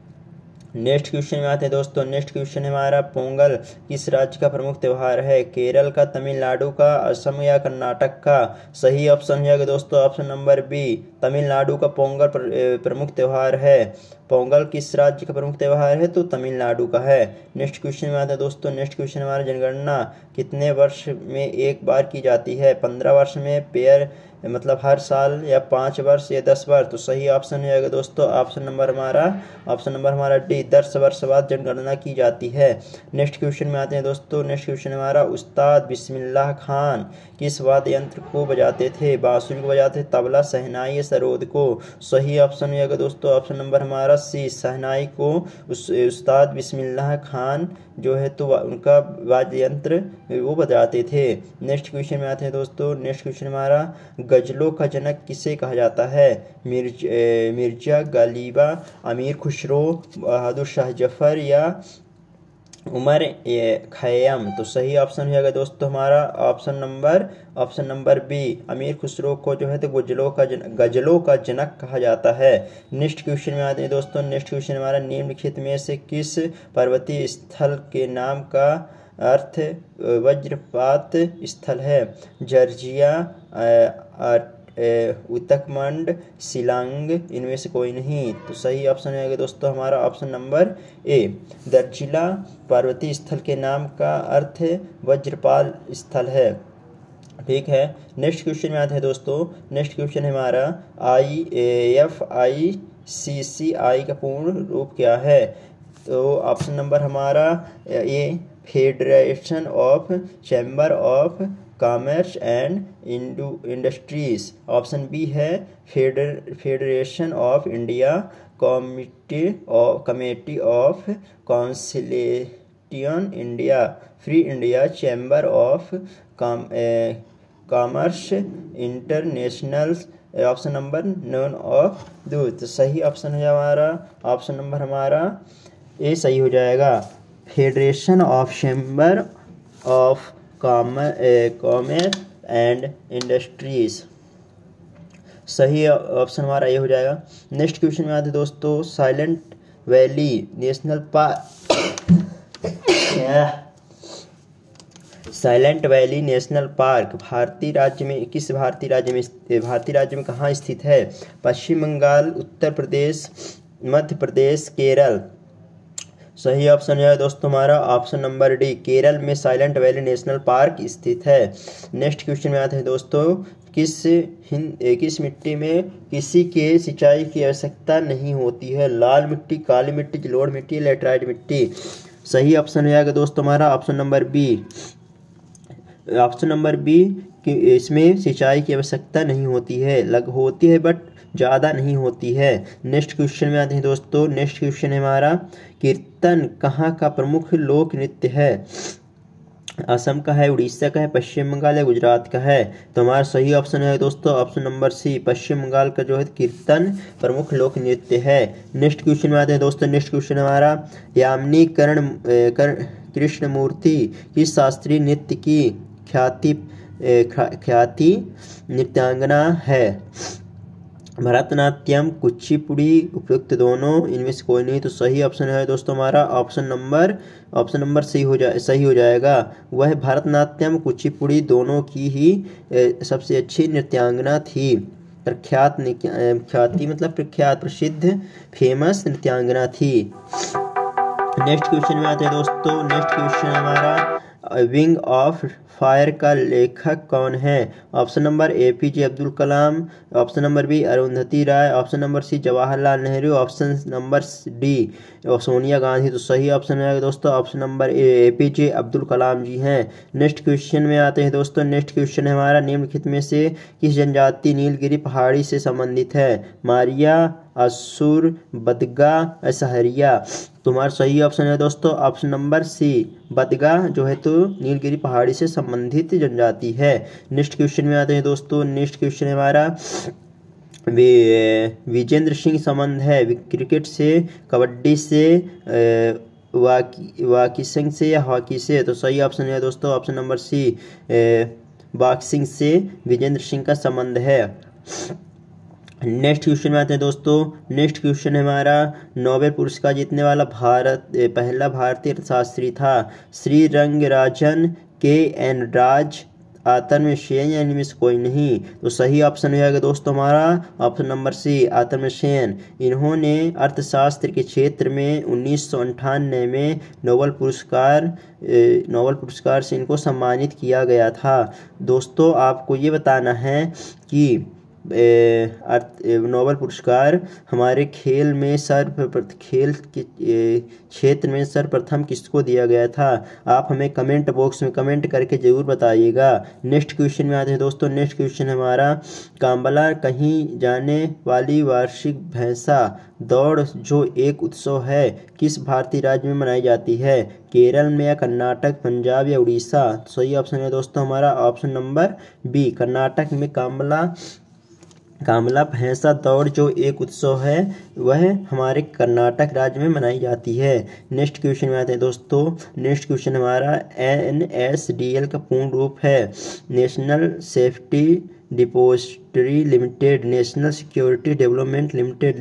नेक्स्ट क्वेश्चन में आते हैं दोस्तों। नेक्स्ट क्वेश्चन हमारा पोंगल किस राज्य का प्रमुख त्यौहार है? केरल का, तमिलनाडु का, असम या कर्नाटक का? सही ऑप्शन हो जाएगा दोस्तों ऑप्शन नंबर बी तमिलनाडु का पोंगल प्रमुख त्यौहार है। पोंगल किस राज्य का प्रमुख त्यौहार है? तो तमिलनाडु का है। नेक्स्ट क्वेश्चन में आता है दोस्तों। नेक्स्ट क्वेश्चन हमारा जनगणना कितने वर्ष में एक बार की जाती है? 15 वर्ष में, पेयर मतलब हर साल, या 5 वर्ष या 10 वर्ष? तो सही ऑप्शन हो जाएगा दोस्तों ऑप्शन नंबर हमारा डी 10 वर्ष बाद जनगणना की जाती है। नेक्स्ट क्वेश्चन में आते हैं दोस्तों। नेक्स्ट क्वेश्चन हमारा उस्ताद बिस्मिल्लाह खान किस वाद्य यंत्र को बजाते थे? बांसुरी को बजाते थे, तबला, शहनाई या सरोद को? सही ऑप्शन हो जाएगा दोस्तों ऑप्शन नंबर हमारा सी शहनाई को उस्ताद बिस्मिल्लाह खान जो है तो उनका वाद्य यंत्र वो बजाते थे। नेक्स्ट क्वेश्चन में आते हैं दोस्तों। नेक्स्ट क्वेश्चन हमारा गजलों का जनक किसे कहा जाता है? मिर्जा गालिबा, अमीर खुसरो, बहादुर शाह जफर या उमर खैयम? तो सही ऑप्शन हो जाएगा दोस्तों हमारा ऑप्शन नंबर बी अमीर खुसरो को जो है तो गजलों का जनक कहा जाता है। नेक्स्ट क्वेश्चन में आते हैं दोस्तों। नेक्स्ट क्वेश्चन हमारा निम्नलिखित में से किस पर्वतीय स्थल के नाम का अर्थ वज्रपात स्थल है। जॉर्जिया, उत्तराखंड, शिलांग, इनमें से कोई नहीं। तो सही ऑप्शन है दोस्तों हमारा ऑप्शन नंबर ए। दार्जिला पर्वतीय स्थल के नाम का अर्थ वज्रपात स्थल है। ठीक है, नेक्स्ट क्वेश्चन में आते हैं दोस्तों। नेक्स्ट क्वेश्चन है हमारा FICCI का पूर्ण रूप क्या है। तो ऑप्शन नंबर हमारा A federation of chamber of commerce and industries. Option B है federation of India committee of conciliation India free India chamber of commerce international. Option number none of दो। तो सही ऑप्शन है हमारा ऑप्शन नंबर हमारा ए सही हो जाएगा। Federation of chamber of commerce and industries, सही ऑप्शन हमारा ये हो जाएगा। नेक्स्ट क्वेश्चन में आते हैं दोस्तों। Silent valley national park silent valley national park भारतीय राज्य में किस भारतीय राज्य में कहाँ स्थित है। पश्चिम बंगाल, उत्तर प्रदेश, मध्य प्रदेश, केरल। सही ऑप्शन है दोस्तों हमारा ऑप्शन नंबर डी, केरल में साइलेंट वैली नेशनल पार्क स्थित है। नेक्स्ट क्वेश्चन में आते हैं दोस्तों। किस मिट्टी में किसी के सिंचाई की आवश्यकता नहीं होती है। लाल मिट्टी, काली मिट्टी, जलोढ़ मिट्टी, लेटराइट मिट्टी। सही ऑप्शन है दोस्तों हमारा option number B. Option number B कि इसमें सिंचाई की आवश्यकता नहीं होती है, होती है बट ज़्यादा नहीं होती है। नेक्स्ट क्वेश्चन में आते हैं दोस्तों। नेक्स्ट क्वेश्चन है हमारा कीर्तन कहाँ का प्रमुख लोक नृत्य है। असम का है, उड़ीसा का है, पश्चिम बंगाल या गुजरात का है। तो हमारा सही ऑप्शन है दोस्तों ऑप्शन नंबर सी, पश्चिम बंगाल का जो है कीर्तन प्रमुख लोक नृत्य है। नेक्स्ट क्वेश्चन में आते हैं दोस्तों। नेक्स्ट क्वेश्चन हमारा यामिनी कृष्णमूर्ति किस शास्त्रीय नृत्य की ख्याति नृत्यांगना है। भरतनाट्यम, कुचिपुड़ी, उपयुक्त दोनों, इनमें से कोई नहीं। तो सही ऑप्शन है दोस्तों हमारा ऑप्शन नंबर सही हो जाएगा। वह भरतनाट्यम कुचिपुड़ी दोनों की ही सबसे अच्छी नृत्यांगना थी। ख्याति मतलब प्रख्यात, प्रसिद्ध, फेमस नृत्यांगना थी। नेक्स्ट क्वेश्चन में आते हैं दोस्तों। नेक्स्ट क्वेश्चन हमारा विंग ऑफ फायर का लेखक कौन है। Option number APJ Abdul Kalam, option number B Arundhati Roy, option number C Jawaharlal Nehru, option number D Sonia Gandhi. तो सही ऑप्शन है दोस्तों option number A APJ Abdul Kalam ji हैं। नेक्स्ट क्वेश्चन में आते हैं दोस्तों। नेक्स्ट क्वेश्चन है हमारा निम्नलिखित में से किस जनजाति नीलगिरी पहाड़ी से संबंधित है। मारिया, असुर, बदगा, असहरिया। तुम्हारा सही ऑप्शन है दोस्तों ऑप्शन नंबर सी, बदगा जो है तो नीलगिरी पहाड़ी से संबंधित जनजाति है। नेक्स्ट क्वेश्चन में आते हैं दोस्तों। नेक्स्ट क्वेश्चन है हमारा विजेंद्र सिंह संबंध है क्रिकेट से, कबड्डी से, बॉक्सिंग से या हॉकी से। तो सही ऑप्शन है दोस्तों ऑप्शन नंबर सी, बॉक्सिंग से विजेंद्र सिंह का संबंध है। नेक्स्ट क्वेश्चन में आते हैं दोस्तों। नेक्स्ट क्वेश्चन है हमारा नोबेल पुरस्कार जीतने वाला पहला भारतीय अर्थशास्त्री था। श्री रंगराजन, KN राज, आतर्म सेन या इनमें से कोई नहीं। तो सही ऑप्शन हो जाएगा दोस्तों हमारा ऑप्शन नंबर सी, आतर्म सेन। इन्होंने अर्थशास्त्र के क्षेत्र में 1998 में नोबेल पुरस्कार से इनको सम्मानित किया गया था। दोस्तों आपको ये बताना है कि नोबेल पुरस्कार हमारे खेल के क्षेत्र में सर्वप्रथम किसको दिया गया था। आप हमें कमेंट बॉक्स में कमेंट करके ज़रूर बताइएगा। नेक्स्ट क्वेश्चन में आते हैं दोस्तों। नेक्स्ट क्वेश्चन हमारा काम्बला कहीं जाने वाली वार्षिक भैंसा दौड़ जो एक उत्सव है किस भारतीय राज्य में मनाई जाती है। केरल में या कर्नाटक, पंजाब या उड़ीसा। सही ऑप्शन है दोस्तों हमारा ऑप्शन नंबर बी, कर्नाटक में काम्बला कामला भैंसा दौड़ जो एक उत्सव है वह हमारे कर्नाटक राज्य में मनाई जाती है। नेक्स्ट क्वेश्चन में आते हैं दोस्तों। नेक्स्ट क्वेश्चन हमारा NSDL का पूर्ण रूप है national safety depository limited, national security development limited,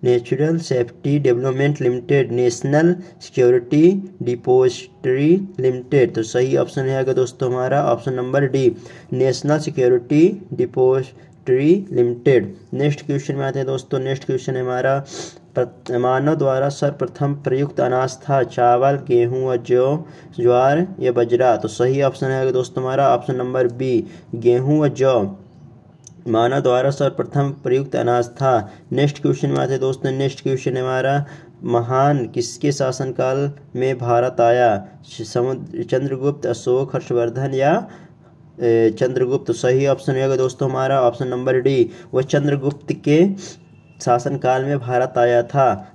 natural safety development limited, national security depository limited. तो सही ऑप्शन है दोस्तों हमारा option number D, national security depository limited. Next question में आते हैं दोस्तों। नेक्स्ट क्वेश्चन है हमारा मानव द्वारा सर्वप्रथम प्रयुक्त अनाज था चावल, गेहूं व जौ, ज्वार या बजरा। तो सही ऑप्शन है दोस्तों हमारा ऑप्शन नंबर बी, गेहूं व जौ मानव द्वारा सर्वप्रथम प्रयुक्त अनाज था। नेक्स्ट क्वेश्चन में आते हैं दोस्तों। नेक्स्ट क्वेश्चन है हमारा महान किसके शासनकाल में भारत आया, चंद्रगुप्त, अशोक, हर्षवर्धन या चंद्रगुप्त। सही ऑप्शन है दोस्तों हमारा ऑप्शन नंबर डी, वह चंद्रगुप्त के शासनकाल में भारत आया था।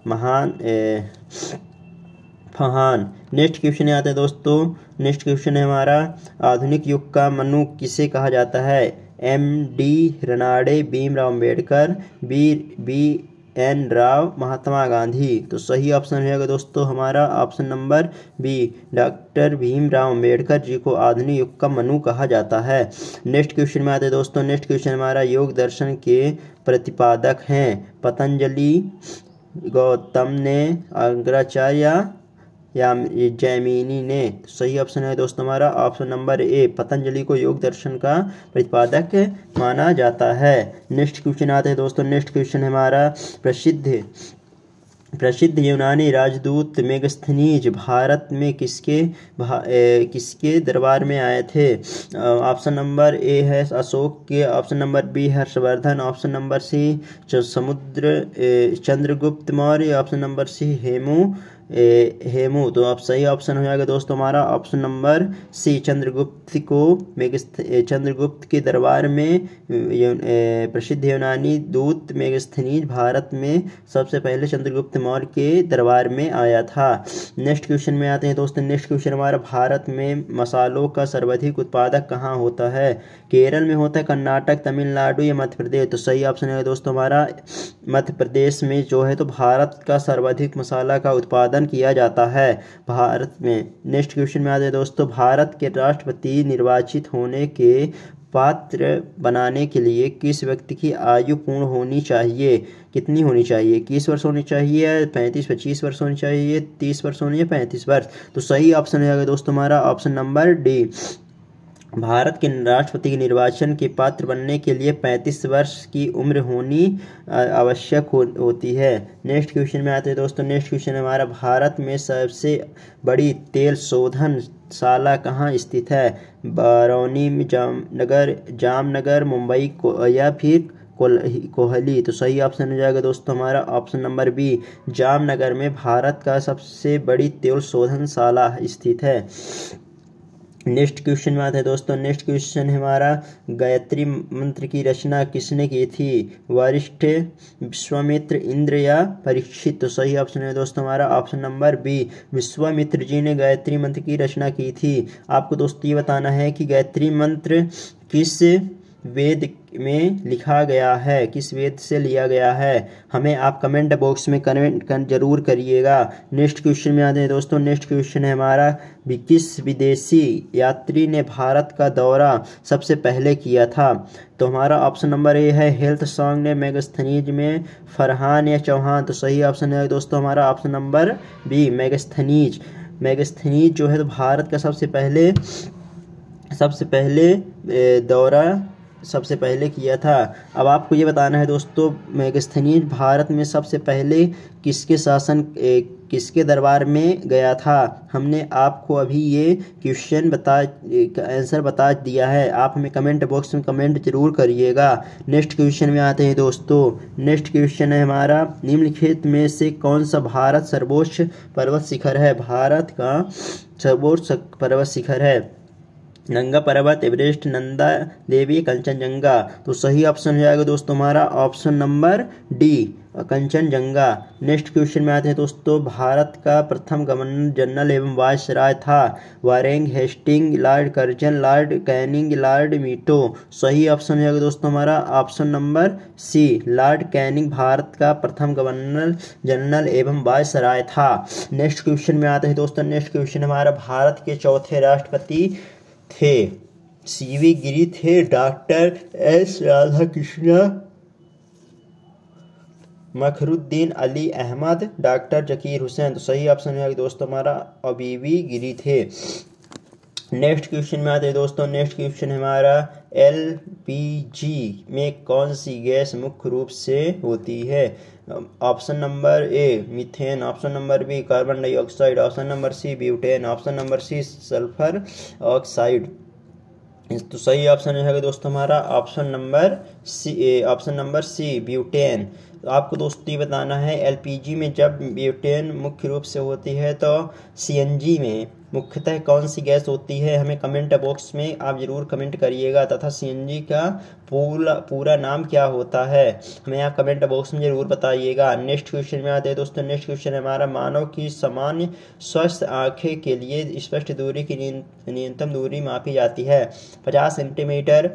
फहान। नेक्स्ट क्वेश्चन आते हैं दोस्तों। नेक्स्ट क्वेश्चन है हमारा आधुनिक युग का मनु किसे कहा जाता है, MD रनाडे, भीमराव अम्बेडकर, BN राव, महात्मा गांधी। तो सही ऑप्शन है दोस्तों हमारा option number B, doctor Bhimrao Ambedkar ji को आधुनिक युग का मनु कहा जाता है। नेक्स्ट क्वेश्चन में आते हैं दोस्तों। नेक्स्ट क्वेश्चन हमारा योग दर्शन के प्रतिपादक हैं पतंजलि, गौतम ने, शंकराचार्य या जैमिनी ने। तो सही ऑप्शन है दोस्तों हमारा ऑप्शन नंबर ए, पतंजलि को योग दर्शन का प्रतिपादक माना जाता है। नेक्स्ट क्वेश्चन आते हैं दोस्तों। नेक्स्ट क्वेश्चन हमारा प्रसिद्ध यूनानी राजदूत मेगस्थनीज भारत में किसके दरबार में आए थे। ऑप्शन नंबर ए है अशोक के, option number B Harshvardhan, option number C Chandragupta Maurya, option number C Hemu. तो आप सही ऑप्शन हो जाएगा दोस्तों हमारा ऑप्शन नंबर सी, चंद्रगुप्त के दरबार में प्रसिद्ध यूनानी दूत मेगस्थनीज भारत में सबसे पहले चंद्रगुप्त मौर्य के दरबार में आया था। नेक्स्ट क्वेश्चन में आते हैं दोस्तों। नेक्स्ट क्वेश्चन हमारा भारत में मसालों का सर्वाधिक उत्पादक कहाँ होता है, केरल में होता है, कर्नाटक, तमिलनाडु या मध्य प्रदेश। तो सही ऑप्शन है दोस्तों हमारा मध्य प्रदेश में जो है तो भारत का सर्वाधिक मसाला का उत्पादन किया जाता है भारत में। नेक्स्ट क्वेश्चन में आते हैं दोस्तों। भारत के राष्ट्रपति निर्वाचित होने के पात्र बनाने के लिए किस व्यक्ति की आयु पूर्ण होनी चाहिए, कितनी होनी चाहिए, 21 वर्ष होनी चाहिए, 35-25 वर्ष होनी चाहिए, 30 वर्ष होनी है, 35 वर्ष। तो सही ऑप्शन है दोस्तों हमारा ऑप्शन नंबर डी, भारत के राष्ट्रपति के निर्वाचन के पात्र बनने के लिए 35 वर्ष की उम्र होनी आवश्यक होती है। नेक्स्ट क्वेश्चन में आते हैं दोस्तों। नेक्स्ट क्वेश्चन हमारा भारत में सबसे बड़ी तेल शोधनशाला कहाँ स्थित है, बरौनी में, जामनगर, मुंबई या फिर कोहली। तो सही ऑप्शन हो जाएगा दोस्तों हमारा ऑप्शन नंबर बी, जामनगर में भारत का सबसे बड़ी तेल शोधनशाला स्थित है। नेक्स्ट क्वेश्चन में आते हैं दोस्तों। नेक्स्ट क्वेश्चन हमारा गायत्री मंत्र की रचना किसने की थी, वशिष्ठ, विश्वामित्र, इंद्र या परीक्षित। तो सही ऑप्शन है दोस्तों हमारा option number B, Vishwamitra ji ने गायत्री मंत्र की रचना की थी। आपको दोस्तों ये बताना है कि गायत्री मंत्र किस वेद में लिखा गया है, किस वेद से लिया गया है, हमें आप कमेंट बॉक्स में कमेंट जरूर करिएगा। नेक्स्ट क्वेश्चन में आते हैं दोस्तों। नेक्स्ट क्वेश्चन है हमारा किस विदेशी यात्री ने भारत का दौरा सबसे पहले किया था। तो हमारा ऑप्शन नंबर ए है हेल्थसॉन्ग ने, मेगस्थनीज में, फरहान या चौहान। तो सही ऑप्शन है दोस्तों हमारा option number B, Megasthenes. Megasthenes जो है तो भारत का सबसे पहले दौरा सबसे पहले किया था। अब आपको ये बताना है दोस्तों मेगस्थनीज भारत में सबसे पहले किसके दरबार में गया था। हमने आपको अभी ये क्वेश्चन आंसर बता दिया है, आप हमें कमेंट बॉक्स में कमेंट जरूर करिएगा। नेक्स्ट क्वेश्चन में आते हैं दोस्तों। नेक्स्ट क्वेश्चन है हमारा निम्नलिखित में से कौन सा भारत सर्वोच्च पर्वत शिखर है, भारत का सर्वोच्च पर्वत शिखर है। नंगा पर्वत, एवरेस्ट, नंदा देवी, कंचनजंगा। तो सही ऑप्शन हो जाएगा दोस्तों हमारा option number D, Kanchenjunga. Next question में आते हैं दोस्तों, भारत का प्रथम गवर्नर जनरल एवं वायसराय था? Warren, Hastings, lord Curzon, lord Canning, lord Minto. सही ऑप्शन हो जाएगा दोस्तों हमारा option number C, lord Canning Bharat का प्रथम गवर्नर जनरल एवं वायसराय था। नेक्स्ट क्वेश्चन में आते हैं दोस्तों, नेक्स्ट क्वेश्चन हमारा, भारत के चौथे राष्ट्रपति थे? सीवी गिरी थे, doctor S Radhakrishnan, Fakhruddin Ali Ahmed, doctor Zakir Hussain. तो सही ऑप्शन है दोस्तों हमारा अबीवी गिरी थे। नेक्स्ट क्वेश्चन में आते हैं दोस्तों, नेक्स्ट क्वेश्चन हमारा, एलपीजी में कौन सी गैस मुख्य रूप से होती है? Option number A methane, option number B carbon dioxide, option number C butane, option number C sulphur oxide. तो सही ऑप्शन है दोस्तों हमारा option number C, option number C butane. तो आपको दोस्तों ये बताना है, एलपीजी में जब ब्यूटेन मुख्य रूप से होती है तो सीएनजी में मुख्यतः कौन सी गैस होती है? हमें कमेंट बॉक्स में आप ज़रूर कमेंट करिएगा, तथा सीएनजी का पूरा नाम क्या होता है हमें आप कमेंट बॉक्स में ज़रूर बताइएगा। नेक्स्ट क्वेश्चन में आते हैं दोस्तों, नेक्स्ट क्वेश्चन हमारा, मानव की सामान्य स्वस्थ आँखें के लिए स्पष्ट दूरी की न्यूनतम दूरी मापी जाती है? 50 सेंटीमीटर,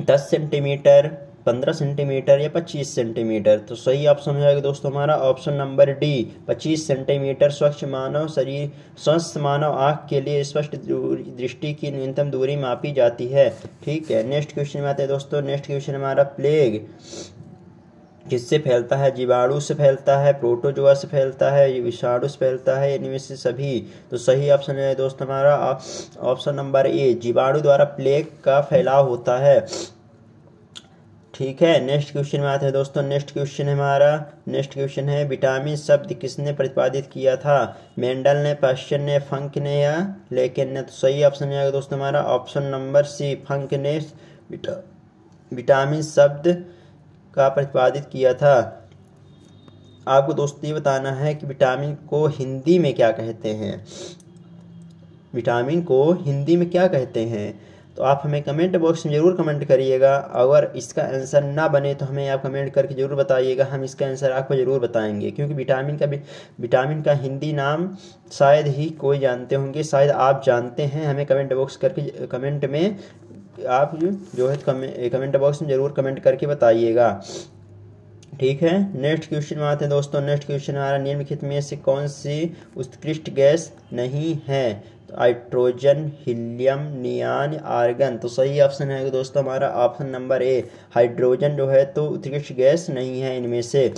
10 सेंटीमीटर, 15 सेंटीमीटर या 25 सेंटीमीटर। तो सही ऑप्शन हो जाएगा दोस्तों हमारा ऑप्शन नंबर डी, 25 सेंटीमीटर। स्वस्थ मानव आँख के लिए स्पष्ट दृष्टि की न्यूनतम दूरी मापी जाती है। ठीक है, नेक्स्ट क्वेश्चन में आते हैं दोस्तों, नेक्स्ट क्वेश्चन हमारा, प्लेग किससे फैलता है? जीवाणु से फैलता है, प्रोटोजोआ से फैलता है, विषाणु से फैलता है, इनमें से सभी? तो सही ऑप्शन है दोस्तों हमारा ऑप्शन नंबर ए, जीवाणु द्वारा प्लेग का फैलाव होता है। ठीक है, नेक्स्ट क्वेश्चन में आते हैं दोस्तों, नेक्स्ट क्वेश्चन हमारा, नेक्स्ट क्वेश्चन है, विटामिन शब्द किसने प्रतिपादित किया था? मेंडल ने, पाश्चर ने, फंक ने या लेकिन ने? तो सही ऑप्शन है दोस्तों हमारा ऑप्शन नंबर सी, फंक ने विटामिन शब्द का प्रतिपादित किया था। आपको दोस्तों ये बताना है कि विटामिन को हिंदी में क्या कहते हैं? विटामिन को हिंदी में क्या कहते हैं? तो आप हमें कमेंट बॉक्स में ज़रूर कमेंट करिएगा। अगर इसका आंसर ना बने तो हमें आप कमेंट करके ज़रूर बताइएगा, हम इसका आंसर आपको ज़रूर बताएंगे, क्योंकि विटामिन का हिंदी नाम शायद ही कोई जानते होंगे, शायद आप जानते हैं। हमें कमेंट बॉक्स करके कमेंट में आप जो है कमेंट बॉक्स में ज़रूर कमेंट करके बताइएगा। ठीक है, नेक्स्ट क्वेश्चन में आते हैं दोस्तों, नेक्स्ट क्वेश्चन हमारा, निम्नलिखित में से कौन सी उत्कृष्ट गैस नहीं है? तो हाइड्रोजन, हीलियम, नियान, आर्गन। तो सही ऑप्शन है दोस्तों हमारा ऑप्शन नंबर ए, हाइड्रोजन जो है तो उत्कृष्ट गैस नहीं है इनमें से।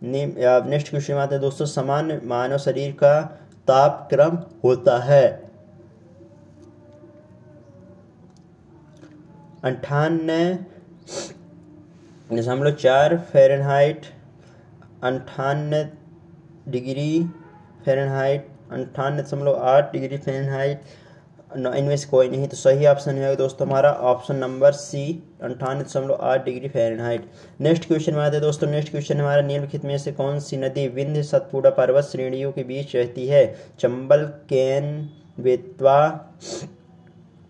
नेक्स्ट क्वेश्चन में आते हैं दोस्तों, समान मानव शरीर का तापक्रम होता है? 98.4 Fahrenheit, 98 degree Fahrenheit, 98.8 degree Fahrenheit, इनमें से कोई नहीं। तो सही ऑप्शन है दोस्तों हमारा option number C, 98.8 degree Fahrenheit. Next question में आते हैं दोस्तों, नेक्स्ट क्वेश्चन हमारा, निम्नलिखित में से कौन सी नदी विंध्य सतपुड़ा पर्वत श्रेणियों के बीच रहती है? चंबल, केन, बेतवा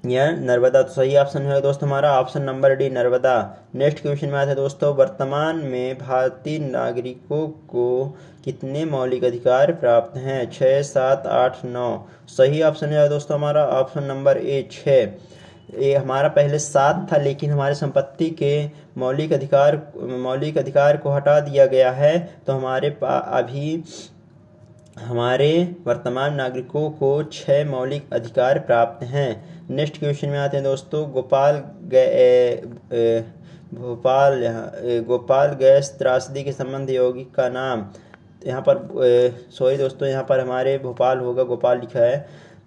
या नर्मदा। तो सही ऑप्शन है दोस्तों हमारा option number D, Narmada. Next question में आते हैं दोस्तों, वर्तमान में भारतीय नागरिकों को कितने मौलिक अधिकार प्राप्त हैं? 6, 7, 8, 9। सही ऑप्शन है दोस्तों हमारा ऑप्शन नंबर ए, 6। ये हमारा पहले 7 था, लेकिन हमारे संपत्ति के मौलिक अधिकार को हटा दिया गया है, तो अभी हमारे वर्तमान नागरिकों को 6 मौलिक अधिकार प्राप्त हैं। नेक्स्ट क्वेश्चन में आते हैं दोस्तों, गोपाल गैस त्रासदी के संबंध यौगिक का नाम? यहाँ पर सॉरी दोस्तों, यहाँ पर हमारे भोपाल होगा, गोपाल लिखा है।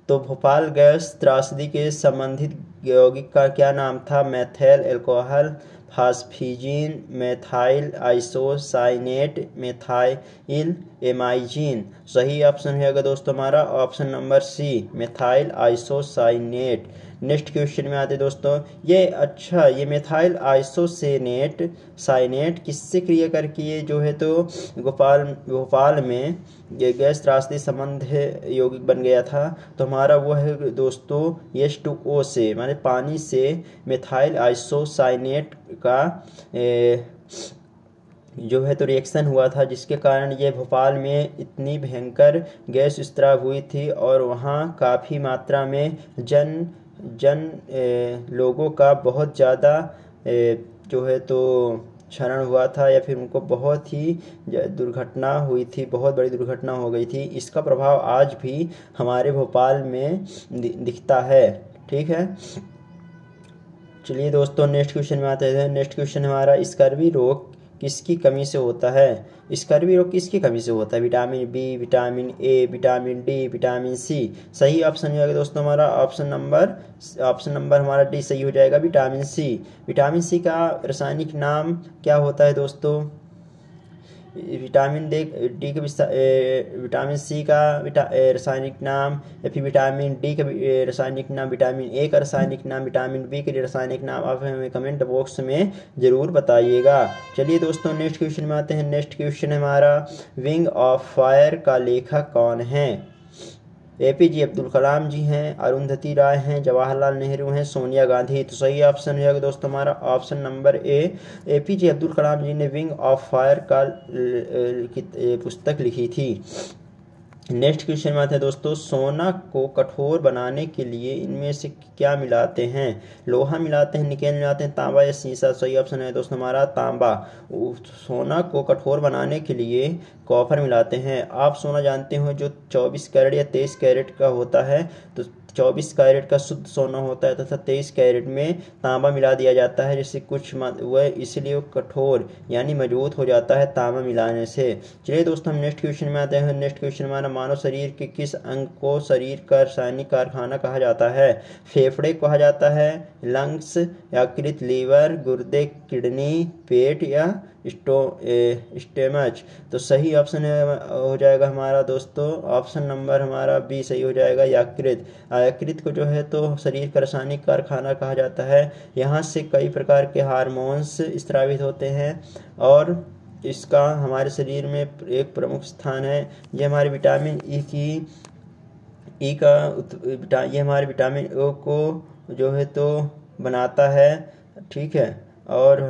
तो भोपाल गैस त्रासदी के संबंधित यौगिक का क्या नाम था? Methyl alcohol, phosgene, methyl isocyanate, methyl एमाइजीन। सही ऑप्शन है दोस्तों हमारा option number C, methyl isocyanate. Next question में आते दोस्तों, ये मेथाइल आइसोसेनेट साइनेट किससे क्रिया करके ये जो है तो भोपाल में ये गैस त्रासदी संबंध यौगिक बन गया था। तो हमारा वो है दोस्तों H2O से, माने पानी से मेथाइल आइसोसाइनेट का जो है तो रिएक्शन हुआ था, जिसके कारण ये भोपाल में इतनी भयंकर गैस स्त्राव हुई थी और वहाँ काफ़ी मात्रा में लोगों का बहुत ज़्यादा जो है तो क्षरण हुआ था, या फिर उनको बहुत ही दुर्घटना हुई थी, बहुत बड़ी दुर्घटना हो गई थी। इसका प्रभाव आज भी हमारे भोपाल में दिखता है। ठीक है, चलिए दोस्तों नेक्स्ट क्वेश्चन में आते हैं। नेक्स्ट क्वेश्चन हमारा, स्कर्वी रोग किसकी कमी से होता है? स्कर्वी रोग किसकी कमी से होता है? Vitamin B, vitamin A, vitamin D, vitamin C. सही ऑप्शन हो जाएगा दोस्तों हमारा ऑप्शन नंबर हमारा डी सही हो जाएगा, विटामिन सी। विटामिन सी का रासायनिक नाम क्या होता है दोस्तों? विटामिन सी का रासायनिक नाम, या फिर विटामिन डी का रासायनिक नाम, विटामिन ए का रासायनिक नाम, विटामिन बी के रासायनिक नाम आप हमें कमेंट बॉक्स में ज़रूर बताइएगा। चलिए दोस्तों नेक्स्ट क्वेश्चन में आते हैं। नेक्स्ट क्वेश्चन हमारा, विंग ऑफ फायर का लेखक कौन है? APJ अब्दुल कलाम जी हैं, अरुंधति राय हैं, जवाहरलाल नेहरू हैं, सोनिया गांधी। तो सही ऑप्शन है दोस्तों हमारा option number A. APJ Abdul Kalam ji ने विंग ऑफ फायर का पुस्तक लिखी थी। नेक्स्ट क्वेश्चन में आते हैं दोस्तों, सोना को कठोर बनाने के लिए इनमें से क्या मिलाते हैं? लोहा मिलाते हैं, निकेल मिलाते हैं, तांबा या सीसा? सही ऑप्शन है दोस्तों हमारा तांबा। सोना को कठोर बनाने के लिए कॉपर मिलाते हैं। आप सोना जानते हो जो 24 कैरेट या 23 कैरेट का होता है, तो 24 कैरेट का शुद्ध सोना होता है तथा 23 कैरेट में तांबा मिला दिया जाता है, जिससे कुछ वह इसलिए वो कठोर यानी मजबूत हो जाता है तांबा मिलाने से। चलिए दोस्तों हम नेक्स्ट क्वेश्चन में आते हैं। नेक्स्ट क्वेश्चन हमारा, मानव शरीर के किस अंग को शरीर का रासायनिक कारखाना कहा जाता है? फेफड़े कहा जाता है, लंग्स, यकृत, लीवर, गुर्दे, किडनी, पेट या स्टोमच? तो सही ऑप्शन हो जाएगा हमारा दोस्तों ऑप्शन नंबर हमारा बी सही हो जाएगा, यकृत। यकृत को जो है तो शरीर का रासायनिक कारखाना कहा जाता है। यहाँ से कई प्रकार के हार्मोन्स स्रावित होते हैं और इसका हमारे शरीर में एक प्रमुख स्थान है। ये हमारे विटामिन ये हमारे विटामिन ओ को जो है तो बनाता है। ठीक है, और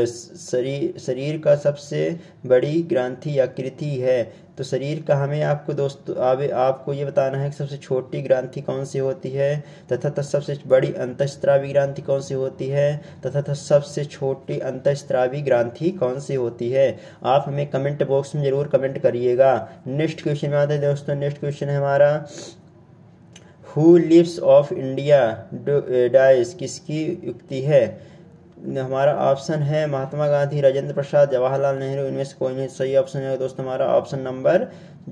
शरीर का सबसे बड़ी ग्रंथि यकृति है। तो शरीर का हमें आपको दोस्तों आपको ये बताना है कि सबसे छोटी ग्रंथि कौन सी होती है, तथा सबसे बड़ी अंतःस्रावी ग्रंथि कौन सी होती है, तथा सबसे छोटी अंतःस्रावी ग्रंथि कौन सी होती है। आप हमें कमेंट बॉक्स में ज़रूर कमेंट करिएगा। नेक्स्ट क्वेश्चन में आते हैं दोस्तों। नेक्स्ट क्वेश्चन है हमारा, who lives of India dies किसकी युक्ति है? हमारा ऑप्शन है महात्मा गांधी, राजेंद्र प्रसाद, जवाहरलाल नेहरू। इनमें से कोई नहीं। सही ऑप्शन है दोस्तों हमारा option number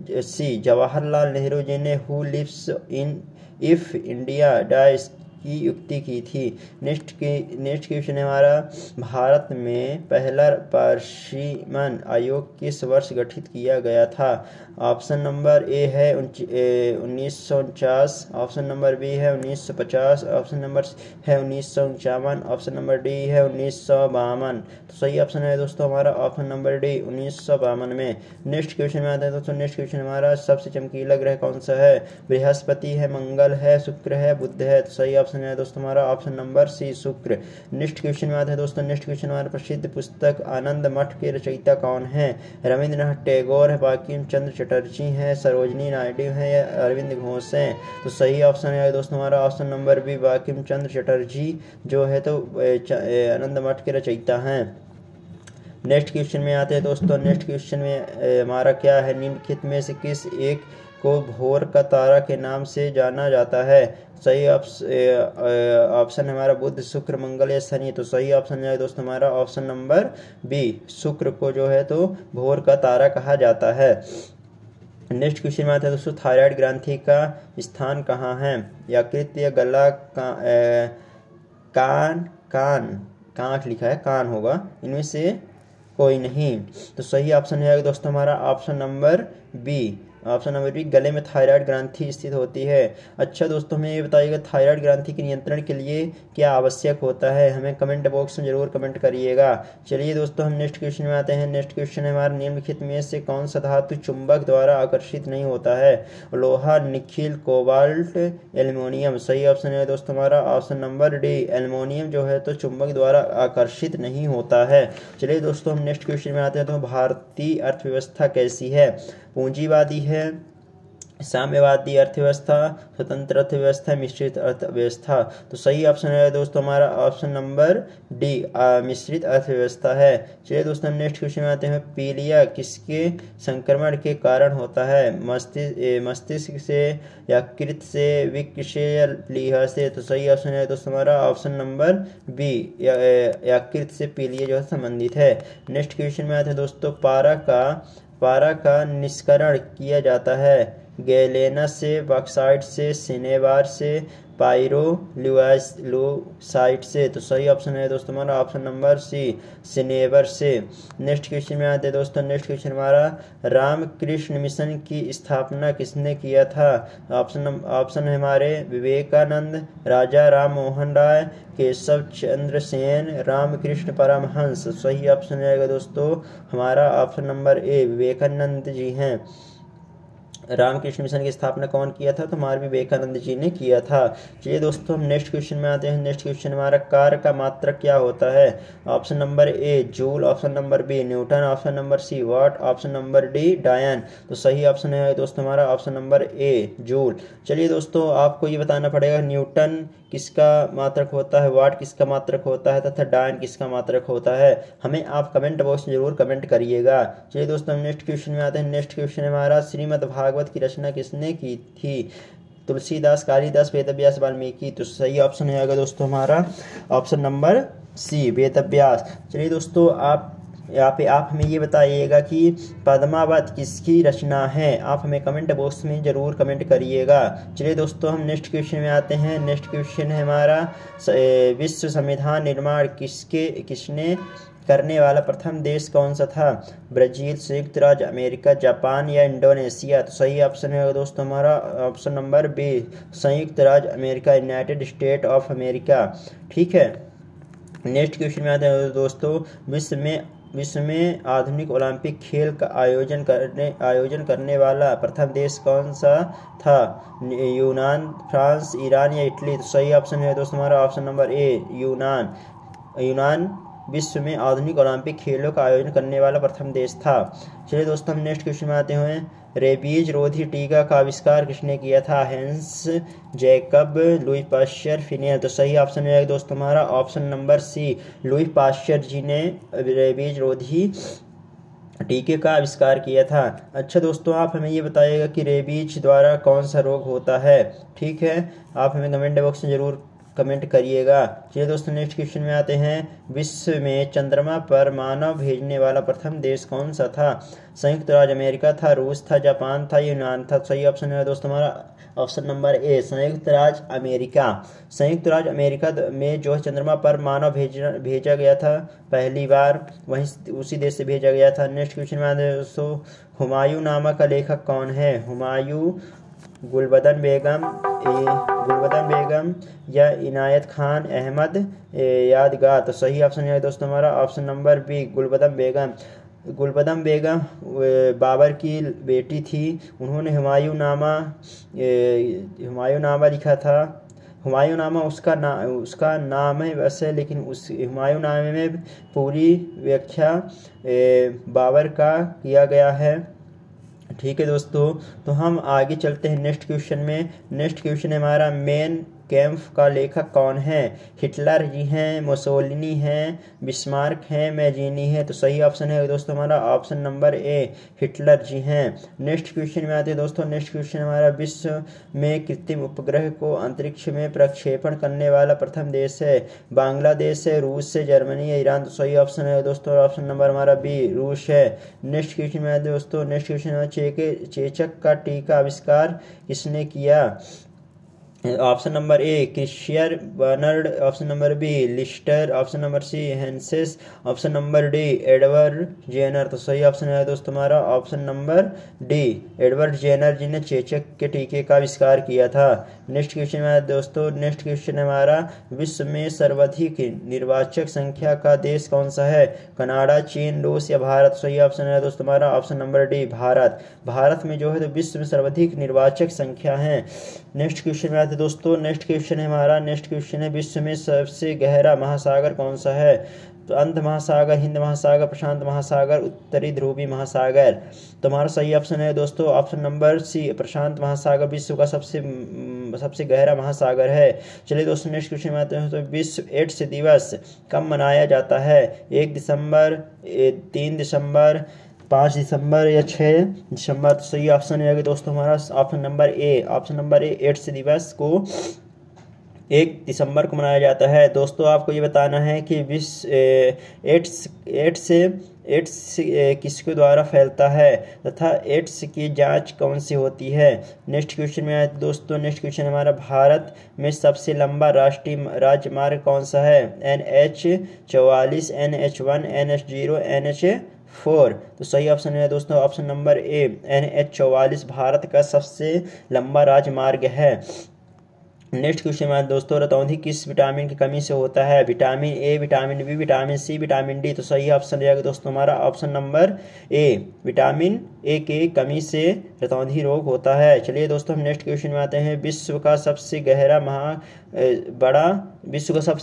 C, Jawaharlal Nehru ji ने who lives in if India dies की युक्ति की थी। नेक्स्ट क्वेश्चन है हमारा, भारत में पहला पार्षिमन आयोग किस वर्ष गठित किया गया था? ऑप्शन नंबर ए है 1949, ऑप्शन नंबर बी है 1950, ऑप्शन नंबर है 1951, ऑप्शन नंबर डी है 1952। तो सही ऑप्शन है दोस्तों हमारा ऑप्शन नंबर डी 1952 में। नेक्स्ट क्वेश्चन में आता है दोस्तों। नेक्स्ट क्वेश्चन हमारा, सबसे चमकीला ग्रह कौन सा है? बृहस्पति है, मंगल है, शुक्र है, बुध है? तो सही ऑप्शन है दोस्तों हमारा ऑप्शन नंबर सी, शुक्र। नेक्स्ट क्वेश्चन में आते हैं दोस्तों। नेक्स्ट क्वेश्चन हमारा, प्रसिद्ध पुस्तक आनंद मठ के रचयिता कौन है? रविंद्रनाथ टैगोर है, बंकिम चंद्र चटर्जी हैं, सरोजनी नायडू हैं या अरविंद घोष हैं? तो सही ऑप्शन है दोस्तों हमारा option number B, Bankim Chandra Chatterjee जो है तो आनंद मठ के रचयिता हैं। नेक्स्ट क्वेश्चन में आते हैं दोस्तों। नेक्स्ट क्वेश्चन में हमारा क्या है, निम्नलिखित में से किस एक को भोर का तारा के नाम से जाना जाता है? सही ऑप्शन हमारा बुध, शुक्र, मंगल या शनि? तो सही ऑप्शन है दोस्तों हमारा ऑप्शन नंबर बी, शुक्र को जो है तो भोर का तारा कहा जाता है। नेक्स्ट क्वेश्चन में आता है दोस्तों, थायराइड ग्रंथि का स्थान कहाँ है? यकृत या गला, कान लिखा है, कान होगा, इनमें से कोई नहीं। तो सही ऑप्शन है दोस्तों हमारा option number B, option number B गले में थायराइड ग्रंथि स्थित होती है। अच्छा दोस्तों, हमें ये बताइएगा थायराइड ग्रंथि के नियंत्रण के लिए क्या आवश्यक होता है, हमें कमेंट बॉक्स में जरूर कमेंट करिएगा। चलिए दोस्तों, हम नेक्स्ट क्वेश्चन में आते हैं। नेक्स्ट क्वेश्चन है हमारा, निम्नलिखित में से कौन सा धातु चुंबक द्वारा आकर्षित नहीं होता है। लोहा, निकिल, कोबाल्ट, एल्युमिनियम। सही ऑप्शन है दोस्तों हमारा ऑप्शन नंबर डी, एल्युमिनियम जो है तो चुंबक द्वारा आकर्षित नहीं होता है। चलिए दोस्तों, हम नेक्स्ट क्वेश्चन में आते हैं। तो भारतीय अर्थव्यवस्था कैसी है, पूंजीवादी है, साम्यवादी अर्थव्यवस्था, स्वतंत्र अर्थव्यवस्था, मिश्रित अर्थव्यवस्था। तो सही ऑप्शन है दोस्तों हमारा ऑप्शन नंबर डी, मिश्रित अर्थव्यवस्था है। चलिए दोस्तों, हम नेक्स्ट क्वेश्चन में आते हैं। पीलिया किसके संक्रमण के कारण होता है, मस्तिष्क से, यकृत से, वृक्क से या प्लीहा से। तो सही ऑप्शन है दोस्तों हमारा ऑप्शन नंबर बी, यकृत से पीलिया जो है संबंधित है। नेक्स्ट क्वेश्चन में आते हैं दोस्तों। पारा का निष्करण किया जाता है गैलेना से, बॉक्साइट से, सिनेबार से, पायरोलुसाइट से। तो सही ऑप्शन है दोस्तों हमारा ऑप्शन नंबर सी, सिनेबर से। नेक्स्ट क्वेश्चन में आते हैं दोस्तों। नेक्स्ट क्वेश्चन हमारा, रामकृष्ण मिशन की स्थापना किसने किया था। ऑप्शन है हमारे विवेकानंद, राजा राम मोहन राय, केशव चंद्र सेन, रामकृष्ण परमहंस। सही ऑप्शन रहेगा दोस्तों हमारा ऑप्शन नंबर ए, विवेकानंद जी हैं। रामकृष्ण मिशन की स्थापना कौन किया था, तो हमारे विवेकानंद जी ने किया था। चलिए दोस्तों, हम नेक्स्ट क्वेश्चन में आते हैं। नेक्स्ट क्वेश्चन हमारा, कार का मात्रक क्या होता है। Option number A joule, option number B newton, option number C watt, option number D dyne. तो सही ऑप्शन है दोस्तों हमारा ऑप्शन नंबर ए जूल। चलिए दोस्तों, आपको ये बताना पड़ेगा न्यूटन किसका मात्रक होता है, वाट किसका मात्रक होता है तथा डायन किसका मात्रक होता है, हमें आप कमेंट बॉक्स में जरूर कमेंट करिएगा। चलिए दोस्तों, हम नेक्स्ट क्वेश्चन में आते हैं। नेक्स्ट क्वेश्चन हमारा, श्रीमद् भागवत की रचना किसने की थी। तुलसीदास, कालिदास, वेदव्यास, वाल्मीकि। तो सही ऑप्शन है दोस्तों हमारा ऑप्शन नंबर सी, वेदव्यास। चलिए दोस्तों, आप हमें ये बताइएगा कि पद्मावत किसकी रचना है, आप हमें कमेंट बॉक्स में ज़रूर कमेंट करिएगा। चलिए दोस्तों, हम नेक्स्ट क्वेश्चन में आते हैं। नेक्स्ट क्वेश्चन है हमारा, विश्व संविधान निर्माण किसने करने वाला प्रथम देश कौन सा था। ब्राज़ील, संयुक्त राज्य अमेरिका, जापान या इंडोनेशिया। तो सही ऑप्शन है दोस्तों हमारा ऑप्शन नंबर बी, संयुक्त राज्य America, United state of America. ठीक है। नेक्स्ट क्वेश्चन में आते हैं दोस्तों। विश्व में आधुनिक ओलंपिक खेल का आयोजन करने वाला प्रथम देश कौन सा था। यूनान, फ्रांस, ईरान या इटली। तो सही ऑप्शन है दोस्तों हमारा ऑप्शन नंबर ए, यूनान विश्व में आधुनिक ओलंपिक खेलों का आयोजन करने वाला प्रथम देश था। चलिए दोस्तों, हम नेक्स्ट क्वेश्चन में आते हैं। रेबीज रोधी टीका का आविष्कार किसने किया था। हेंस, जैकब, लुई पाश्चर, फिनेल। तो सही ऑप्शन है दोस्तों हमारा option number C, Louis Pasteur ji ने रेबीज रोधी टीके का आविष्कार किया था। अच्छा दोस्तों, आप हमें ये बताइएगा कि रेबीज द्वारा कौन सा रोग होता है। ठीक है, आप हमें कमेंट बॉक्स में जरूर कमेंट करिएगा। चलिए दोस्तों, नेक्स्ट क्वेश्चन में आते हैं। विश्व में चंद्रमा पर मानव भेजने वाला प्रथम देश कौन सा था। संयुक्त राज्य अमेरिका था, रूस था, जापान था, यूनान था। सही ऑप्शन है दोस्तों हमारा ऑप्शन नंबर ए, संयुक्त राज्य अमेरिका। संयुक्त राज्य अमेरिका में जो है चंद्रमा पर मानव भेजा गया था पहली बार, वहीं उसी देश से भेजा गया था। नेक्स्ट क्वेश्चन में आते हैं दोस्तों। हुमायूं नामा का लेखक कौन है। हुमायूं, गुलबदन बेगम या इनायत खान अहमद यादगार। तो सही ऑप्शन है दोस्तों हमारा ऑप्शन नंबर बी, गुलबदन बेगम बाबर की बेटी थी। उन्होंने हुमायूं नामा लिखा था। हुमायूं नामा उसका नाम है वैसे, लेकिन उस हुमायूं नामे में पूरी व्याख्या बाबर का किया गया है। ठीक है दोस्तों, तो हम आगे चलते हैं नेक्स्ट क्वेश्चन में। नेक्स्ट क्वेश्चन है हमारा, मेन कैम्प का लेखक कौन है। हिटलर जी हैं, मुसोलिनी हैं, बिस्मार्क हैं, मैजीनी हैं। तो सही ऑप्शन है दोस्तों हमारा ऑप्शन नंबर ए, हिटलर जी हैं। नेक्स्ट क्वेश्चन में आते हैं दोस्तों। नेक्स्ट क्वेश्चन हमारा, विश्व में कृत्रिम उपग्रह को अंतरिक्ष में प्रक्षेपण करने वाला प्रथम देश है। बांग्लादेश है, रूस है, जर्मनी या ईरान। तो सही ऑप्शन है दोस्तों ऑप्शन नंबर हमारा बी, रूस है। नेक्स्ट क्वेश्चन में आते हैं दोस्तों। नेक्स्ट क्वेश्चन में चेचक का टीका आविष्कार किसने किया। ऑप्शन नंबर ए क्रिश्चियर Barnard, option number B Lister, option number C हेंसेस, option number D Edward Jenner. तो सही ऑप्शन है दोस्तों हमारा option number D, Edward Jenner ji ने चेचक के टीके का आविष्कार किया था। नेक्स्ट क्वेश्चन है दोस्तों, नेक्स्ट क्वेश्चन हमारा, विश्व में सर्वाधिक निर्वाचक संख्या का देश कौन सा है? कनाडा, चीन, रूस या भारत? सही ऑप्शन है दोस्तों हमारा option number D, Bharat. Bharat में जो है तो विश्व में सर्वाधिक निर्वाचक संख्या है। नेक्स्ट क्वेश्चन में आते दोस्तों, नेक्स्ट क्वेश्चन है हमारा, नेक्स्ट क्वेश्चन है, विश्व में सबसे गहरा महासागर कौन सा है? तो अंध महासागर, हिंद महासागर, प्रशांत महासागर, उत्तरी ध्रुवी महासागर। तो हमारा सही ऑप्शन है दोस्तों ऑप्शन नंबर सी, प्रशांत महासागर विश्व का सबसे गहरा महासागर है। चलिए दोस्तों नेक्स्ट क्वेश्चन में आते हैं। तो विश्व एड्स दिवस कब मनाया जाता है? 1 दिसंबर, 3 दिसंबर, 5 दिसंबर या 6 दिसंबर? तो सही ऑप्शन है दोस्तों हमारा option number A, option number A, AIDS दिवस को 1 दिसंबर को मनाया जाता है। दोस्तों आपको ये बताना है कि विश्व एड्स किसके द्वारा फैलता है तथा एड्स की जांच कौन सी होती है? नेक्स्ट क्वेश्चन में आए दोस्तों, नेक्स्ट क्वेश्चन हमारा, भारत में सबसे लंबा राष्ट्रीय राजमार्ग कौन सा है? NH-44, NH-1, NH-0, NH-4? तो सही ऑप्शन है दोस्तों ऑप्शन नंबर ए, NH-44 भारत का सबसे लंबा राजमार्ग है। नेक्स्ट क्वेश्चन में दोस्तों, रतौंधी किस विटामिन की कमी से होता है? Vitamin A, vitamin B, vitamin C, vitamin D? तो सही ऑप्शन रहेगा दोस्तों हमारा option number A, vitamin A की कमी से रतौंधी रोग होता है। चलिए दोस्तों हम नेक्स्ट क्वेश्चन में आते हैं, विश्व का सबसे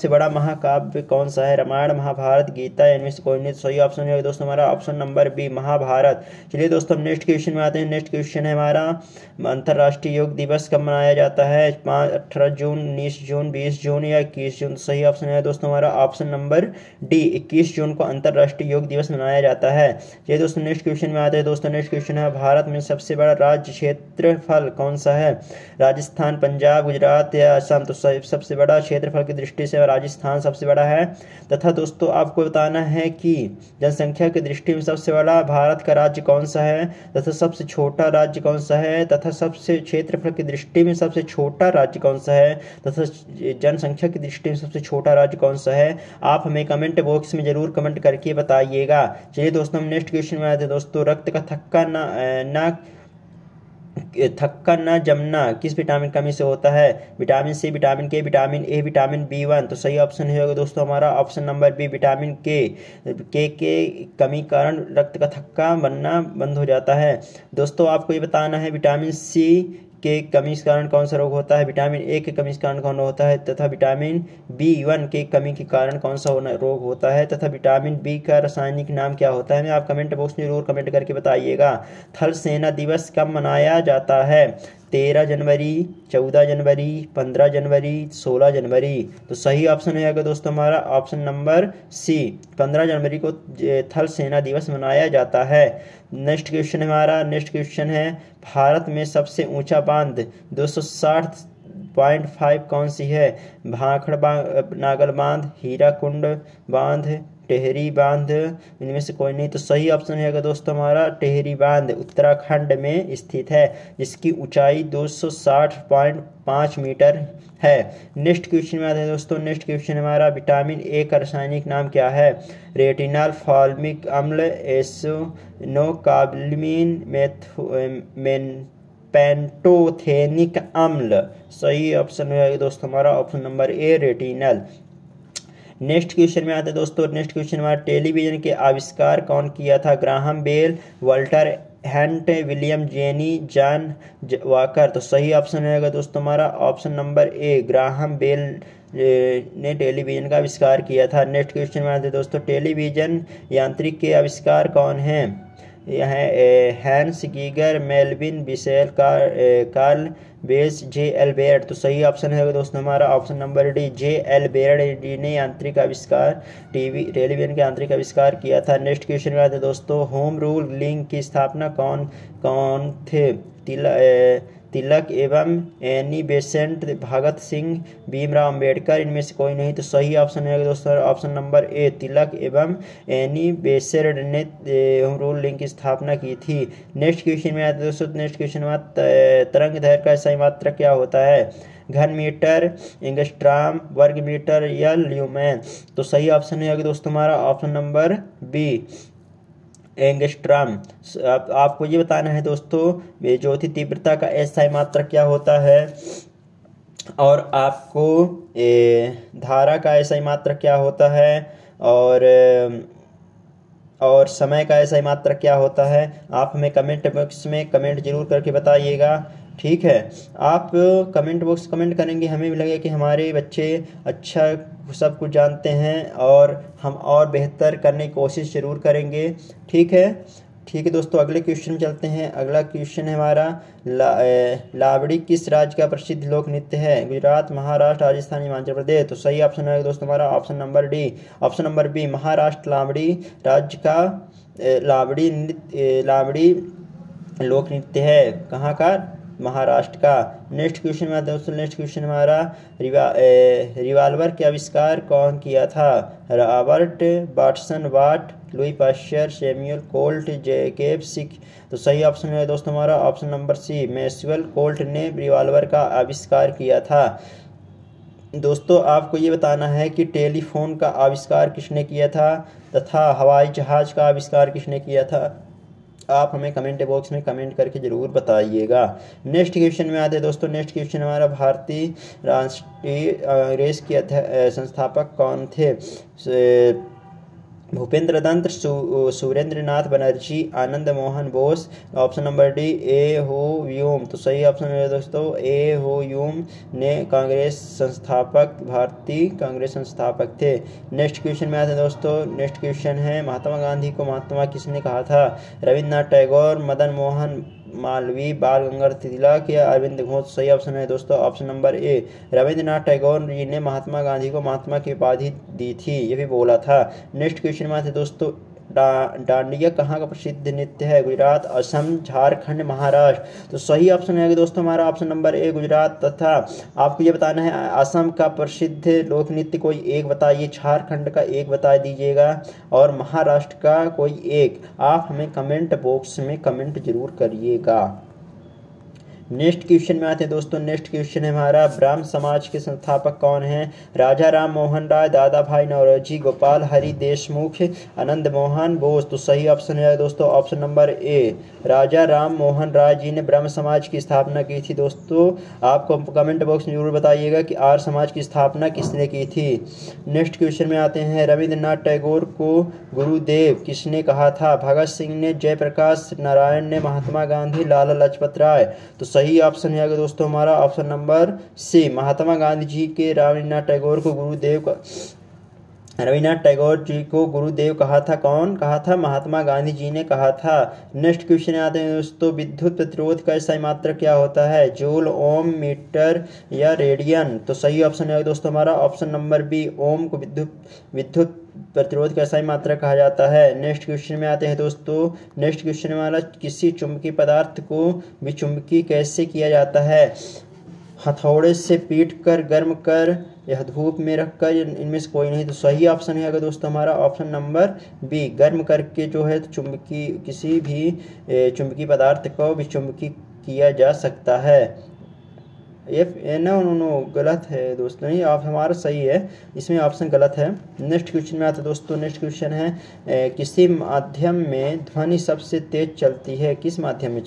बड़ा महाकाव्य कौन सा है? रामायण, महाभारत, गीता, इनमें से कोई नहीं? तो सही ऑप्शन है दोस्तों हमारा ऑप्शन नंबर बी, महाभारत। चलिए दोस्तों हम नेक्स्ट क्वेश्चन में आते हैं। नेक्स्ट क्वेश्चन है हमारा, अंतर्राष्ट्रीय योग दिवस कब मनाया जाता है? 18 जून, 19 जून, 20 जून या 21 जून? सही ऑप्शन है दोस्तों हमारा ऑप्शन नंबर डी, 21 जून को अंतर्राष्ट्रीय योग दिवस मनाया जाता है। चलिए दोस्तों नेक्स्ट क्वेश्चन में आते हैं। दोस्तों नेक्स्ट क्वेश्चन है, भारत में सबसे बड़ा राज्य क्षेत्रफल कौन सा है? राजस्थान, पंजाब, गुजरात या असम? तो सबसे बड़ा क्षेत्रफल की दृष्टि से राजस्थान सबसे बड़ा है। तथा दोस्तों आपको बताना है कि जनसंख्या की दृष्टि में सबसे बड़ा भारत का राज्य कौन सा है तथा सबसे छोटा राज्य कौन सा है, तथा सबसे क्षेत्रफल की दृष्टि में सबसे छोटा राज्य कौन सा है, तथा जनसंख्या की दृष्टि में सबसे छोटा राज्य कौन सा है? आप हमें कमेंट बॉक्स में जरूर कमेंट करके बताइएगा। चलिए दोस्तों हम नेक्स्ट क्वेश्चन में आते हैं। दोस्तों रक्त का थक्का न जमना किस विटामिन कमी से होता है? विटामिन सी, विटामिन के, विटामिन ए, विटामिन B1? तो सही ऑप्शन होगा दोस्तों हमारा ऑप्शन नंबर बी, विटामिन के कमी कारण रक्त का थक्का बनना बंद हो जाता है। दोस्तों आपको ये बताना है, विटामिन सी के कमी के कारण कौन सा रोग होता है? विटामिन ए के कमी के कारण कौन होता है? तथा विटामिन B1 के कमी के कारण कौन सा रोग होता है? तथा विटामिन बी का रासायनिक नाम क्या होता है? हमें आप कमेंट बॉक्स में जरूर कमेंट करके बताइएगा। थल सेना दिवस कब मनाया जाता है? 13 जनवरी, 14 जनवरी, 15 जनवरी, 16 जनवरी? तो सही ऑप्शन है दोस्तों हमारा ऑप्शन नंबर सी, 15 जनवरी को थल सेना दिवस मनाया जाता है। नेक्स्ट क्वेश्चन हमारा, नेक्स्ट क्वेश्चन है, भारत में सबसे ऊंचा बांध 260.5 कौन सी है? भाखड़ नागल बांध, हीराकुंड बांध, टेहरी बांध? इनमें से कोई नहीं। तो सही ऑप्शन है दोस्तों हमारा टेहरी बांध उत्तराखंड में स्थित है, जिसकी ऊंचाई 260.5 मीटर है। नेक्स्ट क्वेश्चन में आते हैं दोस्तों, नेक्स्ट क्वेश्चन हमारा, विटामिन ए का रासायनिक नाम क्या है? रेटिनॉल, फॉर्मिक अम्ल, एसोनोकार्बामीन, पेंटोथेनिक अम्ल? सही ऑप्शन है दोस्तों हमारा ऑप्शन नंबर ए, रेटिनल। नेक्स्ट क्वेश्चन में आते हैं दोस्तों, नेक्स्ट क्वेश्चन हमारा, टेलीविजन के आविष्कार कौन किया था? Graham Bell, Walter Hunt, William Jenny, John Walker? तो सही ऑप्शन रहेगा दोस्तों हमारा option number A, Graham Bell ने टेलीविजन का आविष्कार किया था। नेक्स्ट क्वेश्चन में आते हैं दोस्तों, टेलीविजन यांत्रिक के आविष्कार कौन हैं? यह Hans Geiger, Melvin Bissell, Karl Benz, J.L. Baird? तो सही ऑप्शन है दोस्तों हमारा option number D, J.L. Baird ने यांत्रिक आविष्कार टेलीविजन के यांत्रिक आविष्कार किया था। नेक्स्ट क्वेश्चन में आते हैं दोस्तों, होम रूल लीग की स्थापना कौन थे? तिलक एवं एनी बेसेंट, भगत सिंह, भीमराव अंबेडकर? इनमें से कोई नहीं। तो सही ऑप्शन है दोस्तों ऑप्शन नंबर ए, तिलक एवं एनी बेसेंट ने होम रूल लीग की स्थापना की थी। नेक्स्ट क्वेश्चन में आते हैं दोस्तों, नेक्स्ट क्वेश्चन में तरंग दैर्घ्य का सही मात्रक क्या होता है? घन मीटर, एंगस्ट्राम, वर्ग मीटर या ल्यूमेन। तो सही ऑप्शन है दोस्तों हमारा ऑप्शन नंबर बी, एंगस्ट्राम। आपको ये बताना है दोस्तों ज्योति तीव्रता का एसआई मात्रक क्या होता है, और आपको धारा का एसआई मात्रक क्या होता है, और समय का एसआई मात्रक क्या होता है। आप हमें कमेंट बॉक्स में कमेंट जरूर करके बताइएगा, ठीक है। आप कमेंट बॉक्स कमेंट करेंगे, हमें भी लगे कि हमारे बच्चे अच्छा सब कुछ जानते हैं, और हम और बेहतर करने की कोशिश जरूर करेंगे, ठीक है। ठीक है दोस्तों, अगले क्वेश्चन में चलते हैं। अगला क्वेश्चन है हमारा, लावड़ी किस राज्य का प्रसिद्ध लोक नृत्य है? गुजरात, महाराष्ट्र, राजस्थान, हिमाचल प्रदेश। तो सही ऑप्शन है दोस्तों हमारा option number D, option number B, Maharashtra Lavani राज्य का लावड़ी लोक नृत्य है। कहाँ का? महाराष्ट्र का। नेक्स्ट क्वेश्चन में दोस्तों, नेक्स्ट क्वेश्चन हमारा, रिवाल्वर के आविष्कार कौन किया था? Robert Watson Watt, Louis Pasteur, Samuel Colt, Jacob Schick. तो सही ऑप्शन है दोस्तों हमारा option number C, Maxwell Colt ने रिवाल्वर का आविष्कार किया था। दोस्तों आपको ये बताना है कि टेलीफोन का आविष्कार किसने किया था, तथा हवाई जहाज का आविष्कार किसने किया था। आप हमें कमेंट बॉक्स में कमेंट करके ज़रूर बताइएगा। नेक्स्ट क्वेश्चन में आते हैं दोस्तों। नेक्स्ट क्वेश्चन हमारा, भारतीय राष्ट्रीय कांग्रेस के संस्थापक कौन थे? Bhupendra Dutt, Surendra Nath Banerjee, Anand Mohan Bose. Option number D, A O Hume. तो सही ऑप्शन है दोस्तों ए हो ह्यूम ने कांग्रेस संस्थापक, भारतीय कांग्रेस संस्थापक थे। नेक्स्ट क्वेश्चन में आते हैं दोस्तों। नेक्स्ट क्वेश्चन है, महात्मा गांधी को महात्मा किसने कहा था? रविन्द्रनाथ टैगोर, मदन मोहन मालवीय, बाल गंगाधर तिलक या अरविंद घोष। सही ऑप्शन है दोस्तों option number A, Rabindranath Tagore ji ने महात्मा गांधी को महात्मा की उपाधि दी थी, ये भी बोला था। नेक्स्ट क्वेश्चन में आते दोस्तों, डांडिया कहाँ का प्रसिद्ध नृत्य है? गुजरात, असम, झारखंड, महाराष्ट्र। तो सही ऑप्शन है दोस्तों हमारा ऑप्शन नंबर ए, गुजरात। तथा आपको ये बताना है असम का प्रसिद्ध लोक नृत्य कोई एक बताइए, झारखंड का एक बता दीजिएगा, और महाराष्ट्र का कोई एक। आप हमें कमेंट बॉक्स में कमेंट जरूर करिएगा। नेक्स्ट क्वेश्चन में आते हैं दोस्तों। नेक्स्ट क्वेश्चन है हमारा, ब्राह्म समाज के संस्थापक कौन हैं? राजा राम मोहन राय, दादा भाई नौरोजी, गोपाल हरि देशमुख, आनंद मोहन बोस। तो सही ऑप्शन है दोस्तों ऑप्शन नंबर ए, राजा राम मोहन राय जी ने ब्राह्म समाज की स्थापना की थी। दोस्तों आपको कमेंट बॉक्स में जरूर बताइएगा कि आर्य समाज की स्थापना किसने की थी। नेक्स्ट क्वेश्चन में आते हैं, रविन्द्रनाथ टैगोर को गुरुदेव किसने कहा था? भगत सिंह ने, जयप्रकाश नारायण ने, महात्मा गांधी, लाला लाजपत राय। तो सही ऑप्शन है दोस्तों हमारा ऑप्शन नंबर सी, महात्मा गांधी जी के रविन्द्रनाथ टैगोर को गुरुदेव रविन्द्रनाथ टैगोर जी को गुरुदेव कहा था। कौन कहा था? महात्मा गांधी जी ने कहा था। नेक्स्ट क्वेश्चन आते हैं दोस्तों, विद्युत प्रतिरोध का एसआई मात्रक क्या होता है? जूल, ओम, मीटर या रेडियन। तो सही ऑप्शन है दोस्तों हमारा ऑप्शन नंबर बी, ओम को विद्युत प्रतिरोध का एसआई मात्रक कहा जाता है। नेक्स्ट क्वेश्चन में आते हैं दोस्तों। नेक्स्ट क्वेश्चन वाला, किसी चुंबकीय पदार्थ को विचुंबकीय कैसे किया जाता है? हथौड़े से पीट कर, गर्म कर, यह धूप में रख कर, इनमें से कोई नहीं। तो सही ऑप्शन है अगर दोस्तों हमारा ऑप्शन नंबर बी, गर्म करके जो है चुंबकीय, किसी भी चुंबकीय पदार्थ को विचुंबकीय किया जा सकता है। नो गलत है दोस्तों, नहीं आप हमारा सही है, इसमें ऑप्शन गलत है। नेक्स्ट क्वेश्चन में आता है दोस्तों। नेक्स्ट क्वेश्चन है, किसी माध्यम में ध्वनि सबसे तेज चलती है? किस माध्यम में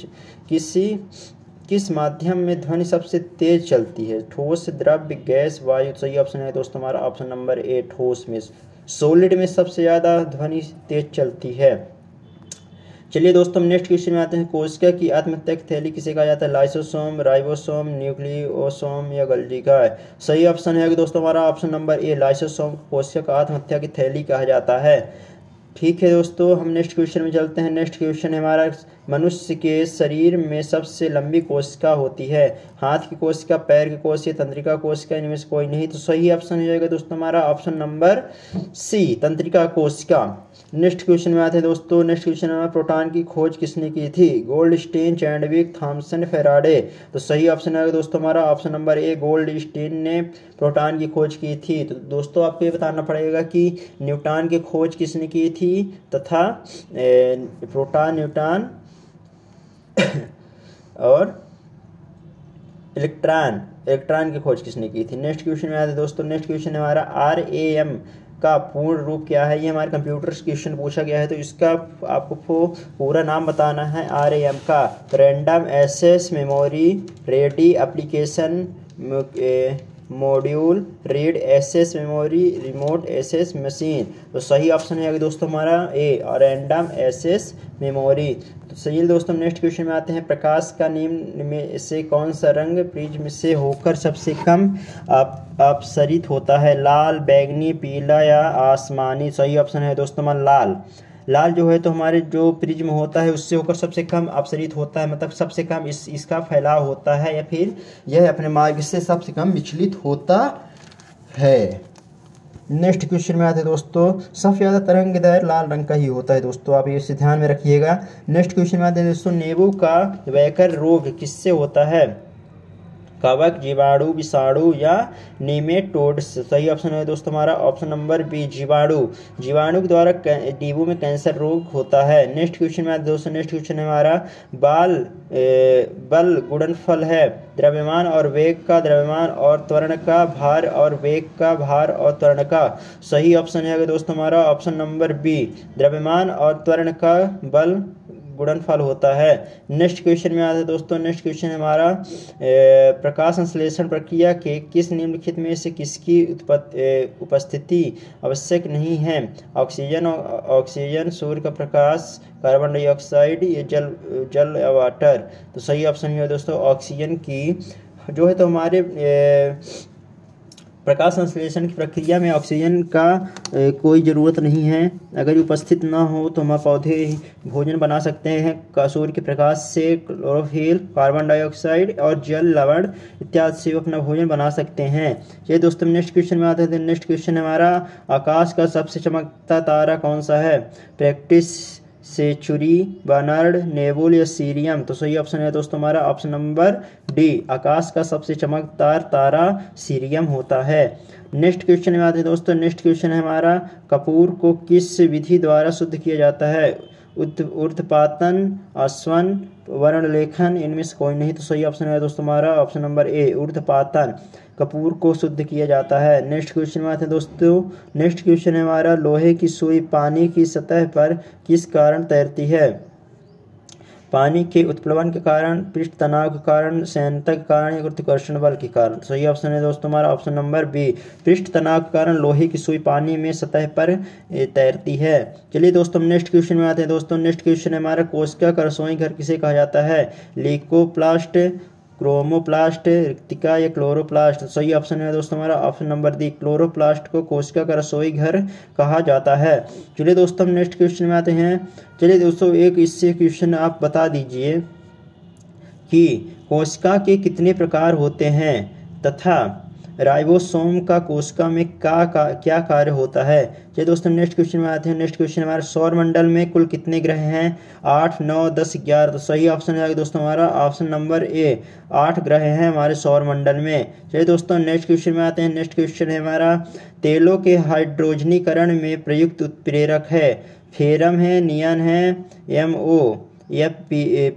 किस माध्यम में ध्वनि सबसे तेज चलती है? ठोस, द्रव्य, गैस, वायु। सही ऑप्शन है दोस्तों हमारा ऑप्शन नंबर ए, ठोस में, सॉलिड में सबसे ज़्यादा ध्वनि तेज चलती है। चलिए दोस्तों नेक्स्ट क्वेश्चन में आते हैं, कोशिका की आत्महत्या की थैली किसे कहा जाता है? लाइसोसोम, राइबोसोम, न्यूक्लियोसोम या गोल्गी का? सही ऑप्शन है दोस्तों हमारा ऑप्शन नंबर ए, लाइसोसोम कोशिका का आत्महत्या की थैली कहा जाता है। ठीक है दोस्तों, हम नेक्स्ट क्वेश्चन में चलते हैं। नेक्स्ट क्वेश्चन है हमारा, मनुष्य के शरीर में सबसे लंबी कोशिका होती है? हाथ की कोशिका, पैर की कोशिका, तंत्रिका कोशिका, इनमें से कोई नहीं। तो सही ऑप्शन हो जाएगा दोस्तों हमारा ऑप्शन नंबर सी, तंत्रिका कोशिका। नेक्स्ट क्वेश्चन में आते हैं दोस्तों। नेक्स्ट क्वेश्चन में, प्रोटॉन की खोज किसने की थी? Goldstein, Chadwick, Thomson, Faraday. तो सही ऑप्शन है दोस्तों हमारा ऑप्शन नंबर ए, गोल्डस्टीन ने प्रोटॉन की खोज की थी। तो दोस्तों आपको ये बताना पड़ेगा कि न्यूटन की खोज किसने की थी, तथा प्रोटॉन, न्यूटन और इलेक्ट्रॉन की खोज किसने की थी। नेक्स्ट क्वेश्चन में आते हैं दोस्तों, नेक्स्ट क्वेश्चन हमारा RAM का पूर्ण रूप क्या है। ये हमारे कंप्यूटर क्वेश्चन पूछा गया है, तो इसका आपको पूरा नाम बताना है RAM का। Random access memory ready application module read access memory remote access machine. तो सही ऑप्शन है दोस्तों हमारा ए, रैंडम एक्सेस मेमोरी। तो सही है दोस्तों। नेक्स्ट क्वेश्चन में आते हैं, प्रकाश का निम्न में से कौन सा रंग प्रिज्म से होकर सबसे कम अपसरित होता है। लाल, बैंगनी, पीला या आसमानी। सही ऑप्शन है दोस्तों हमारा लाल। लाल जो है तो हमारे जो प्रिज्म होता है उससे होकर सबसे कम अपसरित होता है, मतलब सबसे कम इसका फैलाव होता है, या फिर यह अपने मार्ग से सबसे कम विचलित होता है। नेक्स्ट क्वेश्चन में आते हैं दोस्तों, सबसे ज़्यादा तरंगदैर्घ्य लाल रंग का ही होता है दोस्तों, आप इसे ध्यान में रखिएगा। नेक्स्ट क्वेश्चन में आते हैं दोस्तों, नींबू का वैकर रोग किससे होता है। कवक, जीवाणु, विषाणु या निमेटोड्स। सही ऑप्शन है दोस्तों हमारा ऑप्शन नंबर बी, जीवाणु। जीवाणु के द्वारा नींबू में कैंसर रोग होता है। नेक्स्ट क्वेश्चन में दोस्तों, नेक्स्ट क्वेश्चन है हमारा, बल गुणनफल है द्रव्यमान और वेग का, द्रव्यमान और त्वरण का, भार और वेग का, भार और त्वरण का। सही ऑप्शन है दोस्तों हमारा ऑप्शन नंबर बी, द्रव्यमान और त्वरण का बल गुणनफल होता है। नेक्स्ट क्वेश्चन में आता है दोस्तों, नेक्स्ट क्वेश्चन हमारा, प्रकाश संश्लेषण प्रक्रिया के किस निम्नलिखित में से किसकी उपस्थिति आवश्यक नहीं है। ऑक्सीजन, सूर्य का प्रकाश, कार्बन डाइऑक्साइड, ये जल या वाटर। तो सही ऑप्शन है दोस्तों ऑक्सीजन की जो है तो हमारे प्रकाश संश्लेषण की प्रक्रिया में ऑक्सीजन का कोई ज़रूरत नहीं है। अगर उपस्थित ना हो तो हमारे पौधे भोजन बना सकते हैं। सूर्य के प्रकाश से क्लोरोफिल, कार्बन डाइऑक्साइड और जल लवण इत्यादि से अपना भोजन बना सकते हैं। ये दोस्तों नेक्स्ट क्वेश्चन में आते हैं। नेक्स्ट क्वेश्चन हमारा, आकाश का सबसे चमकता तारा कौन सा है। प्रैक्टिस, सेंचुरी, बर्नर्ड, नेबुल या सीरियम। तो सही ऑप्शन है दोस्तों हमारा ऑप्शन नंबर डी, आकाश का सबसे चमकदार तारा सीरियम होता है। नेक्स्ट क्वेश्चन में आते हैं दोस्तों, नेक्स्ट क्वेश्चन है हमारा, कपूर को किस विधि द्वारा शुद्ध किया जाता है। ऊर्ध्वपातन, आसवन, वर्णलेखन, इनमें से कोई नहीं। तो सही ऑप्शन है दोस्तों हमारा ऑप्शन नंबर ए, ऊर्ध्वपातन कपूर को शुद्ध किया जाता है। नेक्स्ट क्वेश्चन में आते हैं दोस्तों, नेक्स्ट क्वेश्चन है हमारा, लोहे की सुई पानी की सतह पर किस कारण तैरती है। पानी के उत्प्लवन के कारण, पृष्ठ तनाव के कारण, संयंत्र के कारण या गुरुत्वाकर्षण बल के कारण। सही ऑप्शन है दोस्तों हमारा ऑप्शन नंबर बी, पृष्ठ तनाव के कारण लोहे की सुई पानी में सतह पर तैरती है। चलिए दोस्तों नेक्स्ट क्वेश्चन में आते हैं दोस्तों, नेक्स्ट क्वेश्चन है हमारा, कोशिका का रसोई घर किसे कहा जाता है। ल्यूकोप्लास्ट, क्रोमोप्लास्ट, रिक्तिका या क्लोरोप्लास्ट। सही ऑप्शन है दोस्तों हमारा ऑप्शन नंबर डी, क्लोरोप्लास्ट को कोशिका का रसोई घर कहा जाता है। चलिए दोस्तों हम नेक्स्ट क्वेश्चन में आते हैं। चलिए दोस्तों एक इससे क्वेश्चन आप बता दीजिए कि कोशिका के कितने प्रकार होते हैं तथा राइबोसोम का कोशिका में क्या कार्य होता है। चलिए दोस्तों नेक्स्ट क्वेश्चन में आते हैं। नेक्स्ट क्वेश्चन हमारे, सौरमंडल में कुल कितने ग्रह हैं। 8, 9, 10, 11। तो सही ऑप्शन है दोस्तों हमारा ऑप्शन नंबर ए, 8 ग्रह हैं हमारे सौरमंडल में। चलिए दोस्तों नेक्स्ट क्वेश्चन में आते हैं। नेक्स्ट क्वेश्चन है हमारा, तेलों के हाइड्रोजनीकरण में प्रयुक्त उत्प्रेरक है। फेरम है, नियन है, MO या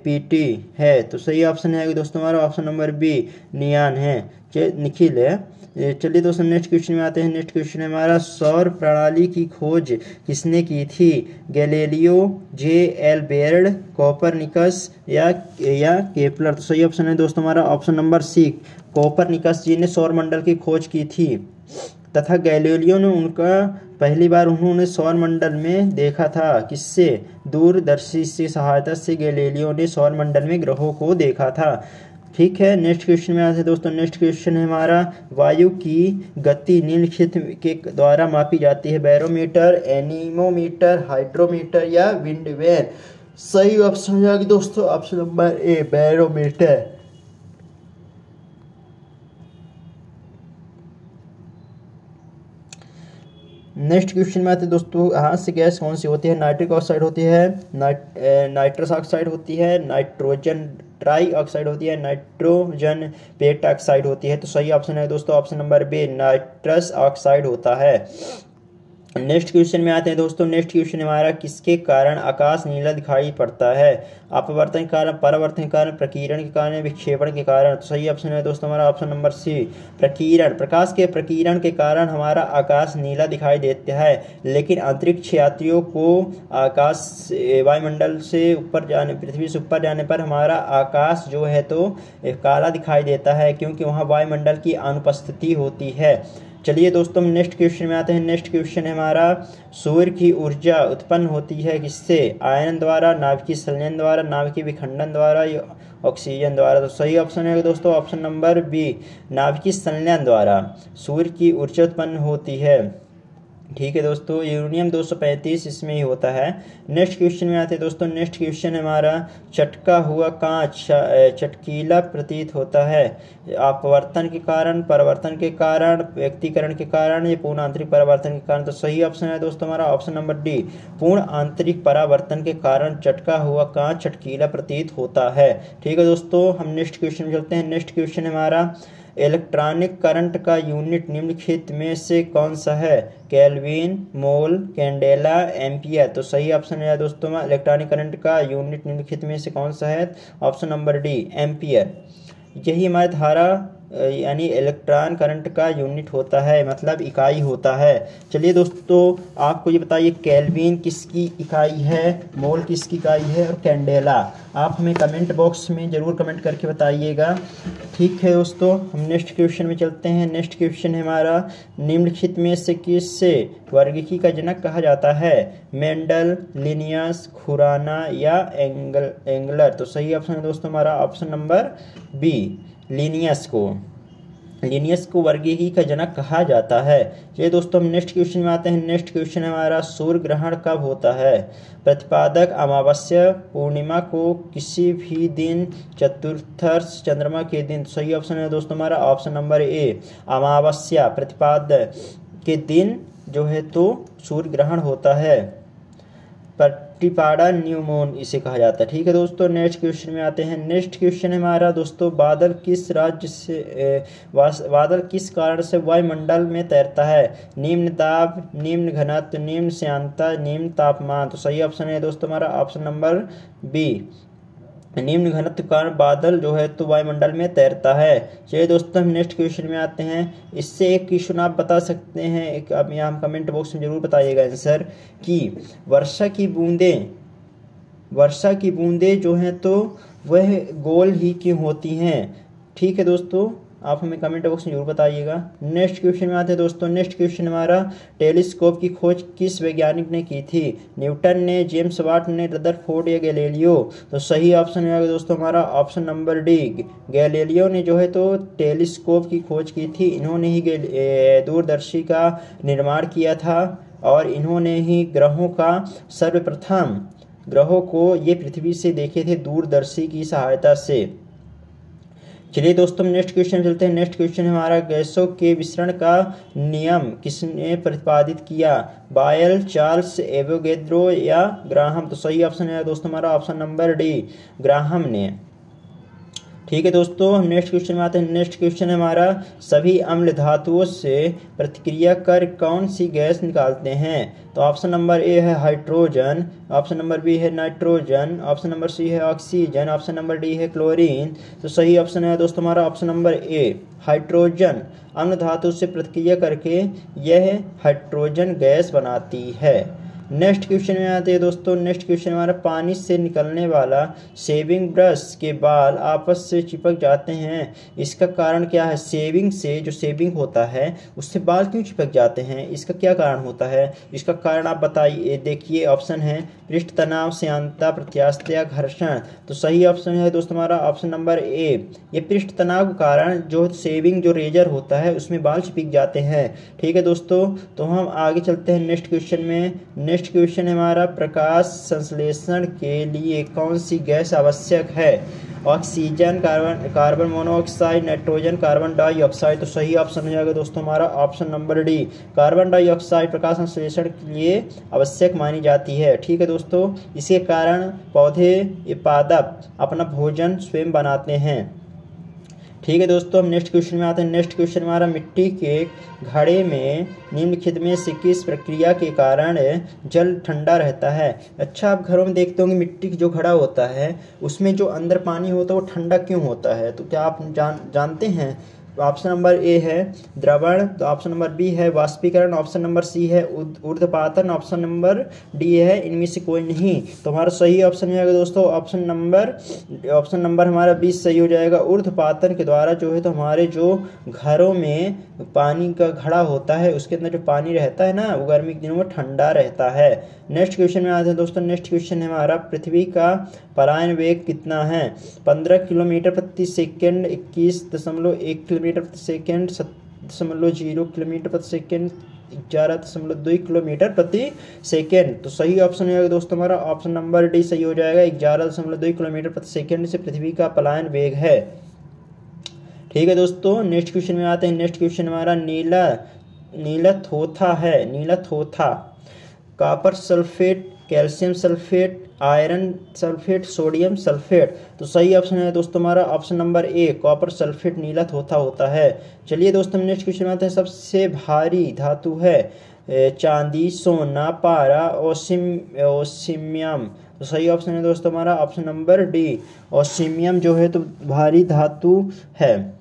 PT है। तो सही ऑप्शन है दोस्तों हमारा ऑप्शन नंबर बी, नियन है, निखिल है। चलिए दोस्तों नेक्स्ट क्वेश्चन में आते हैं। नेक्स्ट क्वेश्चन है हमारा, सौर प्रणाली की खोज किसने की थी। Galileo, J.L. बेयर्ड, कोपरनिकस या केपलर। तो सही ऑप्शन है दोस्तों हमारा ऑप्शन नंबर सी, कोपरनिकस जी ने सौरमंडल की खोज की थी तथा गैलीलियो ने पहली बार उन्होंने सौरमंडल में देखा था। किससे, दूरदर्शी से सहायता से गैलीलियो ने सौरमंडल में ग्रहों को देखा था। ठीक है, नेक्स्ट क्वेश्चन में आते हैं दोस्तों। नेक्स्ट क्वेश्चन है हमारा, वायु की गति निम्नलिखित के द्वारा मापी जाती है। बैरोमीटर, एनीमोमीटर, हाइड्रोमीटर या विंड वैन। सही ऑप्शन है दोस्तों ऑप्शन नंबर ए, बैरोमीटर। नेक्स्ट क्वेश्चन में आते हैं दोस्तों, हास्य गैस कौन सी होती है। नाइट्रिक ऑक्साइड होती है, नाइट्रस ऑक्साइड होती है, नाइट्रोजन ट्राई ऑक्साइड होती है, नाइट्रोजन पेंटॉक्साइड होती है। तो सही ऑप्शन है दोस्तों option number B, nitrous oxide होता है। नेक्स्ट क्वेश्चन में आते हैं दोस्तों। नेक्स्ट क्वेश्चन हमारा, किसके कारण आकाश नीला दिखाई पड़ता है? अपवर्तन के कारण, परावर्तन के कारण, प्रकीर्णन के कारण, विक्षेपण के कारण। तो सही ऑप्शन है दोस्तों हमारा ऑप्शन नंबर सी, प्रकीर्णन। प्रकाश के प्रकीर्णन के कारण हमारा आकाश नीला दिखाई देता है, लेकिन अंतरिक्ष यात्रियों को आकाश वायुमंडल से ऊपर जाने, पृथ्वी से ऊपर जाने पर हमारा आकाश जो है तो काला दिखाई देता है, क्योंकि वहाँ वायुमंडल की अनुपस्थिति होती है। चलिए दोस्तों हम नेक्स्ट क्वेश्चन में आते हैं। नेक्स्ट क्वेश्चन है हमारा, सूर्य की ऊर्जा उत्पन्न होती है किससे? आयन द्वारा, नाभिकीय संलयन द्वारा, नाभिकीय विखंडन द्वारा या ऑक्सीजन द्वारा। तो सही ऑप्शन है दोस्तों ऑप्शन नंबर बी, नाभिकीय संलयन द्वारा सूर्य की ऊर्जा उत्पन्न होती है। ठीक है दोस्तों, यूरेनियम 235 इसमें ही होता है। नेक्स्ट क्वेश्चन में आते हैं दोस्तों। नेक्स्ट क्वेश्चन हमारा, चटका हुआ कांच चटकीला प्रतीत होता है, अपवर्तन के कारण, परावर्तन के कारण, व्यक्तीकरण के कारण या पूर्ण आंतरिक परावर्तन के कारण। तो सही ऑप्शन है दोस्तों हमारा ऑप्शन नंबर डी, पूर्ण आंतरिक परावर्तन के कारण चटका हुआ कांच चटकीला प्रतीत होता है। ठीक है दोस्तों, हम नेक्स्ट क्वेश्चन में चलते हैं। नेक्स्ट क्वेश्चन हमारा, इलेक्ट्रॉनिक करंट का यूनिट निम्नलिखित में से कौन सा है? केल्विन, मोल, कैंडेला, एम्पियर। तो सही ऑप्शन है दोस्तों इलेक्ट्रॉनिक करंट का यूनिट निम्नलिखित में से कौन सा है? Option number D, ampere. यही हमारी धारा यानी इलेक्ट्रॉन करंट का यूनिट होता है, मतलब इकाई होता है। चलिए दोस्तों आपको ये बताइए, केल्विन किसकी इकाई है, मोल किसकी इकाई है और कैंडेला? आप हमें कमेंट बॉक्स में ज़रूर कमेंट करके बताइएगा। ठीक है दोस्तों, हम नेक्स्ट क्वेश्चन में चलते हैं। नेक्स्ट क्वेश्चन है हमारा, निम्नलिखित में से किससे वर्गीकी का जनक कहा जाता है? मेंडल, लिनियस, खुराना या एंगलर। तो सही ऑप्शन है दोस्तों हमारा ऑप्शन नंबर बी, लिनियस को वर्गीकी का जनक कहा जाता है। ये दोस्तों हम नेक्स्ट क्वेश्चन में आते हैं। नेक्स्ट क्वेश्चन हमारा, सूर्य ग्रहण कब होता है? प्रतिपादक, अमावस्या, पूर्णिमा को, किसी भी दिन, चतुर्थर्ष चंद्रमा के दिन। सही ऑप्शन है दोस्तों हमारा ऑप्शन नंबर ए, अमावस्या प्रतिपादक के दिन जो है तो सूर्य ग्रहण होता है। प्रतिपाड़ा न्यू मून इसे कहा जाता है। ठीक है दोस्तों, नेक्स्ट क्वेश्चन में आते हैं। नेक्स्ट क्वेश्चन है हमारा दोस्तों, बादल किस कारण से वायुमंडल में तैरता है? निम्न दाब, निम्न घनत्व, निम्न श्यानता, निम्न तापमान। तो सही ऑप्शन है दोस्तों हमारा ऑप्शन नंबर बी, निम्न घनत्व के कारण बादल जो है तो वायुमंडल में तैरता है। चलिए दोस्तों हम नेक्स्ट क्वेश्चन में आते हैं। इससे एक क्वेश्चन आप बता सकते हैं, एक आप यहाँ हम कमेंट बॉक्स में जरूर बताइएगा आंसर, कि वर्षा की बूंदें जो हैं तो वह गोल ही क्यों होती हैं? ठीक है दोस्तों, आप हमें कमेंट बॉक्स में जरूर बताइएगा। नेक्स्ट क्वेश्चन में आते हैं दोस्तों। नेक्स्ट क्वेश्चन हमारा, टेलीस्कोप की खोज किस वैज्ञानिक ने की थी? न्यूटन ने, जेम्स वाट ने, रदरफोर्ड या गैलीलियो। तो सही ऑप्शन है दोस्तों हमारा ऑप्शन नंबर डी, गैलीलियो ने जो है तो टेलीस्कोप की खोज की थी। इन्होंने ही दूरदर्शी का निर्माण किया था और इन्होंने ही ग्रहों का सर्वप्रथम ग्रहों को ये पृथ्वी से देखे थे दूरदर्शी की सहायता से। चलिए दोस्तों नेक्स्ट क्वेश्चन चलते हैं। नेक्स्ट क्वेश्चन हमारा, गैसों के विसरण का नियम किसने प्रतिपादित किया? बायल, चार्ल्स एवोगैड्रो या ग्राहम। तो सही ऑप्शन है दोस्तों हमारा ऑप्शन नंबर डी, ग्राहम ने। ठीक है दोस्तों, हम नेक्स्ट क्वेश्चन में आते हैं। नेक्स्ट क्वेश्चन हमारा, सभी अम्ल धातुओं से प्रतिक्रिया कर कौन सी गैस निकालते हैं? तो ऑप्शन नंबर ए है हाइड्रोजन, ऑप्शन नंबर बी है नाइट्रोजन, ऑप्शन नंबर सी है ऑक्सीजन, ऑप्शन नंबर डी है क्लोरीन। तो सही ऑप्शन है दोस्तों हमारा ऑप्शन नंबर ए, हाइड्रोजन। अम्ल धातु से प्रतिक्रिया करके यह हाइड्रोजन गैस बनाती है। नेक्स्ट क्वेश्चन में आते हैं दोस्तों। नेक्स्ट क्वेश्चन हमारा, पानी से निकलने वाला शेविंग ब्रश के बाल आपस से चिपक जाते हैं, इसका कारण क्या है? शेविंग से जो शेविंग होता है उससे बाल क्यों चिपक जाते हैं, इसका क्या कारण होता है? इसका कारण आप बताइए। देखिए ऑप्शन है पृष्ठ तनाव, श्यानता, प्रत्यास्थ या घर्षण। तो सही ऑप्शन है दोस्तों हमारा ऑप्शन नंबर ए, ये पृष्ठ तनाव के कारण जो शेविंग जो रेजर होता है उसमें बाल चिपक जाते हैं। ठीक है दोस्तों, तो हम आगे चलते हैं नेक्स्ट क्वेश्चन में। नेक्स्ट क्वेश्चन हमारा, प्रकाश संश्लेषण के लिए कौन सी गैस आवश्यक है? Oxygen, carbon monoxide, nitrogen, carbon dioxide. तो सही ऑप्शन हो जाएगा दोस्तों हमारा option number D, carbon dioxide प्रकाश संश्लेषण के लिए आवश्यक मानी जाती है। ठीक है दोस्तों, इसके कारण पौधे, पादप अपना भोजन स्वयं बनाते हैं। ठीक है दोस्तों, हम नेक्स्ट क्वेश्चन में आते हैं। नेक्स्ट क्वेश्चन हमारा, मिट्टी के घड़े में निम्नलिखित में से किस प्रक्रिया के कारण जल ठंडा रहता है। अच्छा, आप घरों में देखते होंगे मिट्टी की जो घड़ा होता है उसमें जो अंदर पानी होता है वो ठंडा क्यों होता है, तो क्या आप जानते हैं। ऑप्शन नंबर ए है द्रवण, तो ऑप्शन नंबर बी है वाष्पीकरण, ऑप्शन नंबर सी है ऊर्ध्वपातन, ऑप्शन नंबर डी है इनमें से कोई नहीं। तो हमारा सही ऑप्शन हो जाएगा दोस्तों ऑप्शन नंबर हमारा 20 सही हो जाएगा। ऊर्ध्वपातन के द्वारा जो है तो हमारे जो घरों में पानी का घड़ा होता है उसके अंदर जो पानी रहता है ना वो गर्मी के दिनों में ठंडा रहता है। नेक्स्ट क्वेश्चन में आते हैं दोस्तों। नेक्स्ट क्वेश्चन है हमारा, पृथ्वी का पलायन वेग कितना है। 15 किलोमीटर प्रति सेकेंड, 21.1 किलोमीटर प्रति सेकेंड, 7.0 किलोमीटर प्रति सेकेंड, 11.2 किलोमीटर प्रति सेकेंड। तो सही ऑप्शन है दोस्तों हमारा ऑप्शन नंबर डी सही हो जाएगा। 11.2 किलोमीटर प्रति सेकेंड से पृथ्वी का पलायन वेग है। ठीक है दोस्तों, नेक्स्ट क्वेश्चन में आते हैं। नेक्स्ट क्वेश्चन हमारा नीला थोथा है। नीला थोथा copper sulphate, calcium sulphate, iron sulphate, sodium sulphate. तो सही ऑप्शन है दोस्तों हमारा option number A, copper sulphate नीला थोथा होता है। चलिए दोस्तों नेक्स्ट क्वेश्चन में आते हैं। सबसे भारी धातु है चांदी, सोना, पारा, ओसिमियम। तो सही ऑप्शन है दोस्तों हमारा ऑप्शन नंबर डी, ओसिमियम जो है तो भारी धातु है।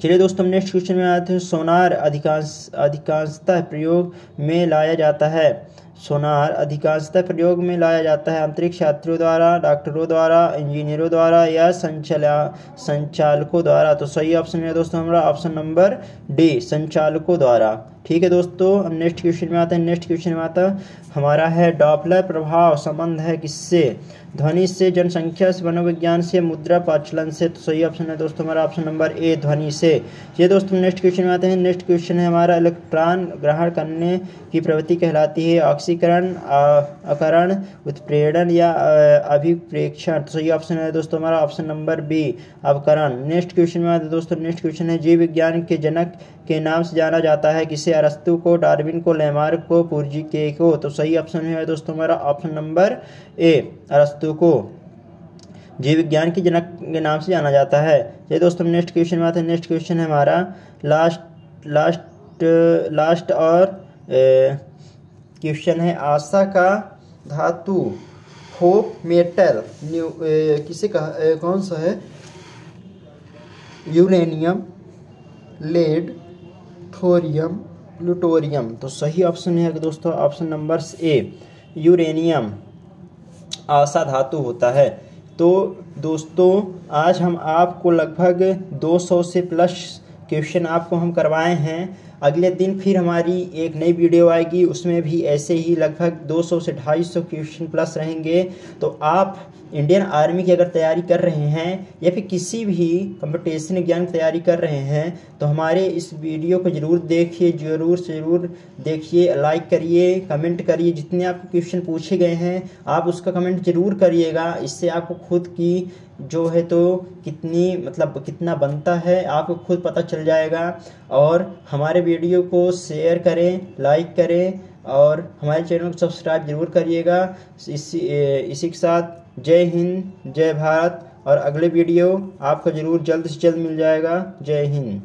चलिए दोस्तों नेक्स्ट क्वेश्चन में आते हैं। सोनार अधिकांशतः प्रयोग में लाया जाता है। सोनार अधिकांशतः प्रयोग में लाया जाता है अंतरिक्ष यात्रियों द्वारा, डॉक्टरों द्वारा, इंजीनियरों द्वारा या संचालकों द्वारा। तो सही ऑप्शन है दोस्तों हमारा ऑप्शन नंबर डी, संचालकों द्वारा। ठीक है दोस्तों, हम नेक्स्ट क्वेश्चन में आते हैं। नेक्स्ट क्वेश्चन में आता हमारा है, डॉपलर प्रभाव संबंध है किससे। ध्वनि से, जनसंख्या से, मनोविज्ञान से, मुद्रा प्रचलन से। तो सही ऑप्शन है दोस्तों हमारा ऑप्शन नंबर ए, ध्वनि से। ये दोस्तों नेक्स्ट क्वेश्चन में आते हैं। नेक्स्ट क्वेश्चन है हमारा, इलेक्ट्रॉन ग्रहण करने की प्रवृत्ति कहलाती है ऑक्सीकरण, अकरण, उत्प्रेरण या अभिप्रेक्षण। तो सही ऑप्शन है दोस्तों हमारा ऑप्शन नंबर बी, अवकरण। नेक्स्ट क्वेश्चन में आते हैं दोस्तों। नेक्स्ट क्वेश्चन है, जीव विज्ञान के जनक के नाम से जाना जाता है किसे। अरस्तु को, डार्विन को, लेमार्क को, पुर्जिके को। तो सही ऑप्शन है दोस्तों हमारा ऑप्शन नंबर ए, अरस्तु को जीव विज्ञान के जनक के नाम से जाना जाता है। ये दोस्तों नेक्स्ट क्वेश्चन में आते हैं। नेक्स्ट क्वेश्चन है हमारा, लास्ट और क्वेश्चन है, आशा का धातु होप मेटल किसे कौन सा है। Uranium, lead, thorium, plutonium. तो सही ऑप्शन है दोस्तों ऑप्शन नंबर ए, यूरेनियम आशा धातु होता है। तो दोस्तों आज हम आपको लगभग 200 से प्लस क्वेश्चन आपको हम करवाए हैं। अगले दिन फिर हमारी एक नई वीडियो आएगी, उसमें भी ऐसे ही लगभग 200 से 250 क्वेश्चन प्लस रहेंगे। तो आप इंडियन आर्मी की अगर तैयारी कर रहे हैं या फिर किसी भी कंपटीशन एग्जाम की तैयारी कर रहे हैं तो हमारे इस वीडियो को ज़रूर देखिए, ज़रूर देखिए, लाइक करिए, कमेंट करिए। जितने आपको क्वेश्चन पूछे गए हैं आप उसका कमेंट ज़रूर करिएगा। इससे आपको खुद की जो है तो कितना बनता है आपको खुद पता चल जाएगा। और हमारे वीडियो को शेयर करें, लाइक करें और हमारे चैनल को सब्सक्राइब जरूर करिएगा। इसी के साथ जय हिंद, जय भारत। और अगले वीडियो आपको जरूर जल्द से जल्द मिल जाएगा। जय हिंद।